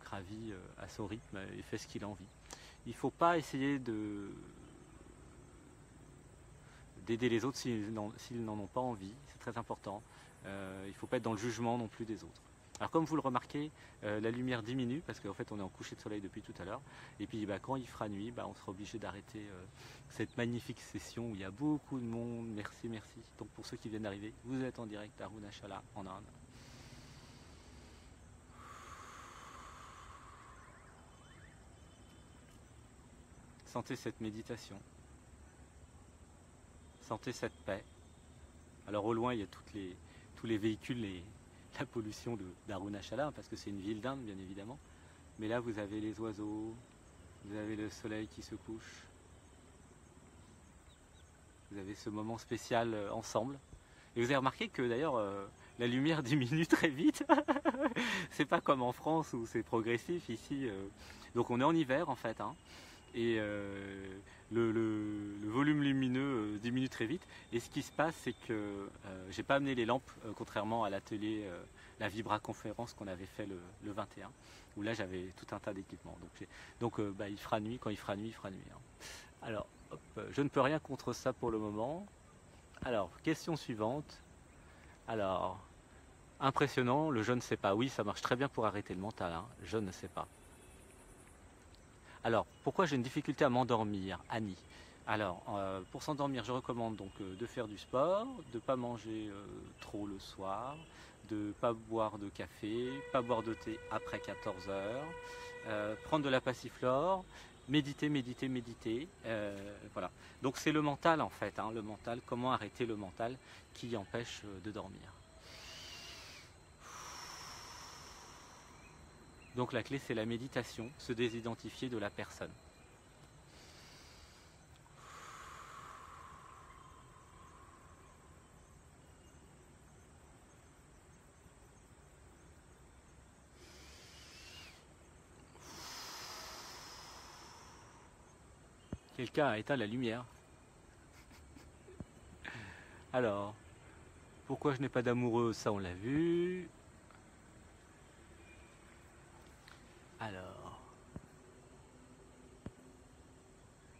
gravit à son rythme et fait ce qu'il a envie. Il ne faut pas essayer d'aider les autres s'ils n'en ont pas envie, c'est très important. Il ne faut pas être dans le jugement non plus des autres. Alors comme vous le remarquez, la lumière diminue parce qu'en fait on est en coucher de soleil depuis tout à l'heure. Et puis quand il fera nuit, on sera obligé d'arrêter cette magnifique session où il y a beaucoup de monde. Merci, merci. Donc pour ceux qui viennent d'arriver, vous êtes en direct à Arunachala en Inde. Sentez cette méditation. Sentez cette paix. Alors au loin, il y a tous les véhicules et la pollution d'Arunachala, parce que c'est une ville d'Inde, bien évidemment. Mais là, vous avez les oiseaux, vous avez le soleil qui se couche. Vous avez ce moment spécial ensemble. Et vous avez remarqué que d'ailleurs, la lumière diminue très vite. C'est pas comme en France où c'est progressif ici. Donc on est en hiver en fait. Hein. Et le volume lumineux diminue très vite. Et ce qui se passe, c'est que j'ai pas amené les lampes, contrairement à l'atelier, la Vibra conférence qu'on avait fait le 21, où là j'avais tout un tas d'équipements. Donc il fera nuit, quand il fera nuit, il fera nuit. Hein. Alors, hop, je ne peux rien contre ça pour le moment. Alors, question suivante. Alors, impressionnant, le je ne sais pas. Oui, ça marche très bien pour arrêter le mental. Hein. Je ne sais pas. Alors, pourquoi j'ai une difficulté à m'endormir, Annie? Alors, pour s'endormir, je recommande donc de faire du sport, de ne pas manger trop le soir, de ne pas boire de café, pas boire de thé après 14 heures, prendre de la passiflore, méditer, méditer, méditer. Voilà. Donc c'est le mental en fait, hein, le mental, comment arrêter le mental qui empêche de dormir. Donc la clé c'est la méditation, se désidentifier de la personne. Quelqu'un a éteint la lumière. Alors, pourquoi je n'ai pas d'amoureux, ça on l'a vu. Alors,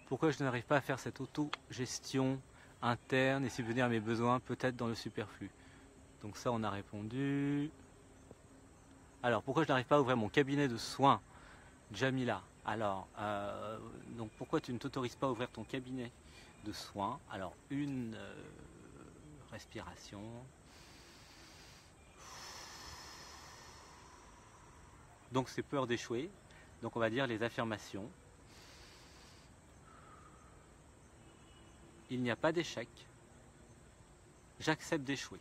pourquoi je n'arrive pas à faire cette autogestion interne et subvenir à mes besoins, peut-être dans le superflu? Donc ça, on a répondu. Alors, pourquoi je n'arrive pas à ouvrir mon cabinet de soins, Jamila? Alors, donc pourquoi tu ne t'autorises pas à ouvrir ton cabinet de soins? Alors, une respiration. Donc c'est peur d'échouer. Donc on va dire les affirmations. Il n'y a pas d'échec. J'accepte d'échouer.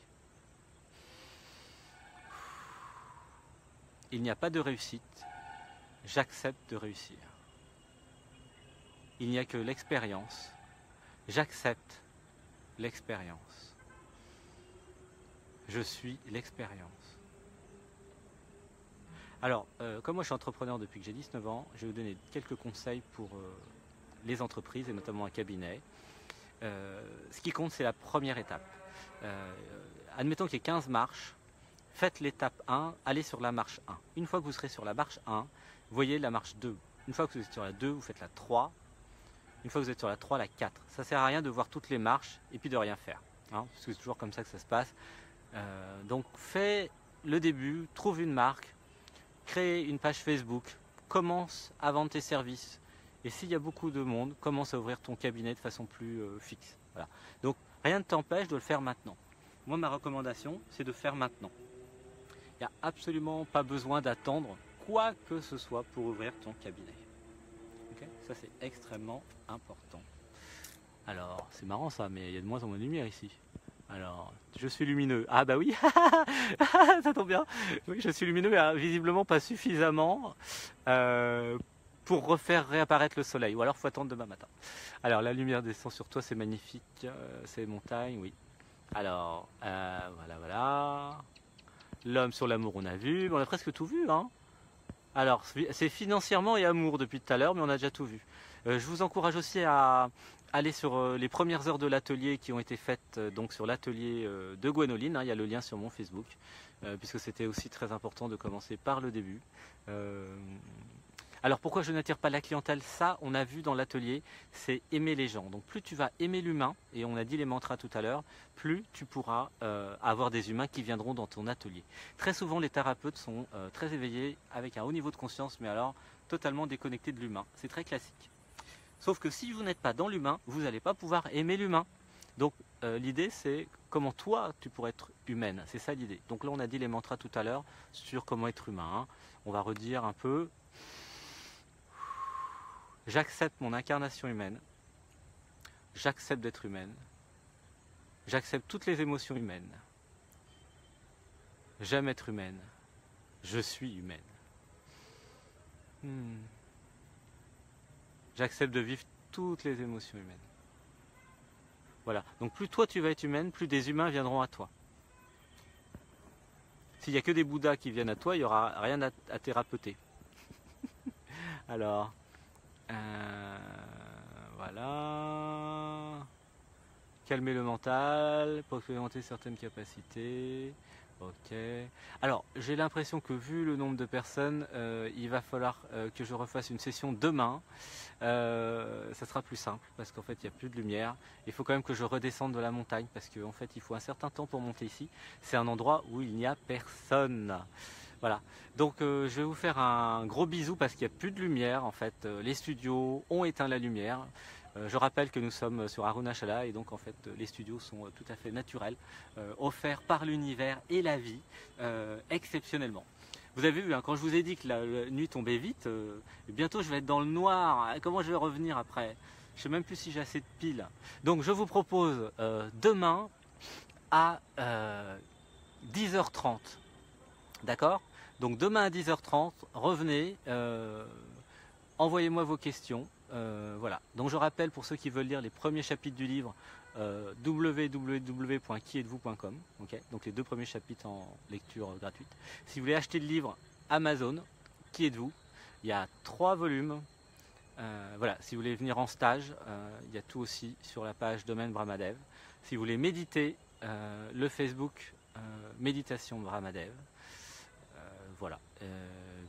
Il n'y a pas de réussite. j'accepte de réussir. Il n'y a que l'expérience. J'accepte l'expérience. Je suis l'expérience. Alors, comme moi je suis entrepreneur depuis que j'ai 19 ans, je vais vous donner quelques conseils pour les entreprises et notamment un cabinet. Ce qui compte, c'est la première étape. Admettons qu'il y ait 15 marches, faites l'étape 1, allez sur la marche 1. Une fois que vous serez sur la marche 1, voyez la marche 2. Une fois que vous êtes sur la 2, vous faites la 3. Une fois que vous êtes sur la 3, la 4. Ça ne sert à rien de voir toutes les marches et puis de rien faire. Hein, parce que c'est toujours comme ça que ça se passe. Donc fais le début, trouve une marque, crée une page Facebook, commence à vendre tes services. Et s'il y a beaucoup de monde, commence à ouvrir ton cabinet de façon plus fixe. Voilà. Donc rien ne t'empêche de le faire maintenant. Moi, ma recommandation, c'est de faire maintenant. Il n'y a absolument pas besoin d'attendre quoi que ce soit pour ouvrir ton cabinet. Okay, ça, c'est extrêmement important. Alors, c'est marrant ça, mais il y a de moins en moins de lumière ici. Alors, je suis lumineux. Ah bah oui, ça tombe bien. Oui, je suis lumineux, mais visiblement pas suffisamment pour refaire réapparaître le soleil. Ou alors, il faut attendre demain matin. Alors, la lumière descend sur toi, c'est magnifique. C'est montagne, oui. Alors, voilà. L'homme sur l'amour, on a vu. On a presque tout vu, hein. Alors, c'est financièrement et amour depuis tout à l'heure, mais on a déjà tout vu. Je vous encourage aussi à aller sur les premières heures de l'atelier qui ont été faites donc sur l'atelier de Gwénoline. Hein, il y a le lien sur mon Facebook, puisque c'était aussi très important de commencer par le début. Alors pourquoi je n'attire pas la clientèle? Ça, on a vu dans l'atelier, c'est aimer les gens. Donc plus tu vas aimer l'humain, et on a dit les mantras tout à l'heure, plus tu pourras avoir des humains qui viendront dans ton atelier. Très souvent, les thérapeutes sont très éveillés, avec un haut niveau de conscience, mais alors totalement déconnectés de l'humain. C'est très classique. Sauf que si vous n'êtes pas dans l'humain, vous n'allez pas pouvoir aimer l'humain. Donc l'idée, c'est comment toi, tu pourrais être humaine. C'est ça l'idée. Donc là, on a dit les mantras tout à l'heure sur comment être humain. Hein. On va redire un peu. J'accepte mon incarnation humaine. J'accepte d'être humaine. J'accepte toutes les émotions humaines. J'aime être humaine. Je suis humaine. J'accepte de vivre toutes les émotions humaines. Voilà. Donc plus toi tu vas être humaine, plus des humains viendront à toi. S'il n'y a que des Bouddhas qui viennent à toi, il n'y aura rien à thérapeuter. Alors, voilà. Calmer le mental, pour expérimenter certaines capacités. Ok. Alors, j'ai l'impression que vu le nombre de personnes, il va falloir que je refasse une session demain. Ça sera plus simple parce qu'en fait, il n'y a plus de lumière. Il faut quand même que je redescende de la montagne parce qu'en fait, il faut un certain temps pour monter ici. C'est un endroit où il n'y a personne. Voilà. Donc, je vais vous faire un gros bisou parce qu'il n'y a plus de lumière. En fait, les studios ont éteint la lumière. Je rappelle que nous sommes sur Arunachala et donc en fait les studios sont tout à fait naturels, offerts par l'univers et la vie exceptionnellement. Vous avez vu, hein, quand je vous ai dit que la nuit tombait vite, bientôt je vais être dans le noir. Comment je vais revenir après? Je ne sais même plus si j'ai assez de piles. Donc je vous propose demain à 10h30. D'accord? Donc demain à 10h30, revenez, envoyez-moi vos questions. Voilà. Donc je rappelle pour ceux qui veulent lire les premiers chapitres du livre www.quiêtes-vous.com. Okay, donc les 2 premiers chapitres en lecture gratuite. Si vous voulez acheter le livre Amazon, Qui êtes-vous? Il y a 3 volumes. Voilà. Si vous voulez venir en stage, il y a tout aussi sur la page Domaine Brahmadev. Si vous voulez méditer, le Facebook Méditation Brahmadev. Voilà,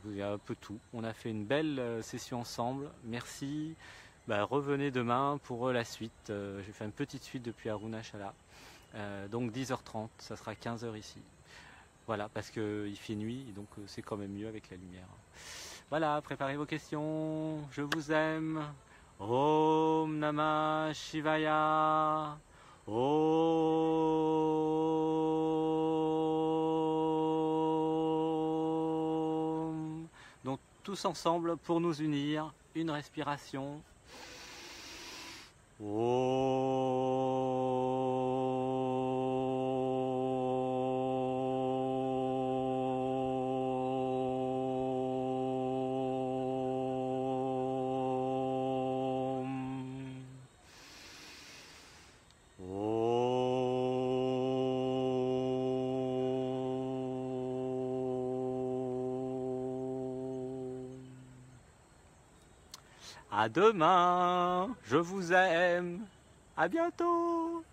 il y a un peu tout. On a fait une belle session ensemble. Merci. Revenez demain pour la suite. J'ai fait une petite suite depuis Arunachala. Donc 10h30, ça sera 15h ici. Voilà, parce qu'il fait nuit, donc c'est quand même mieux avec la lumière. Voilà, préparez vos questions. Je vous aime. Om Namah Shivaya. Om. Donc tous ensemble pour nous unir, une respiration. À demain, je vous aime. À bientôt.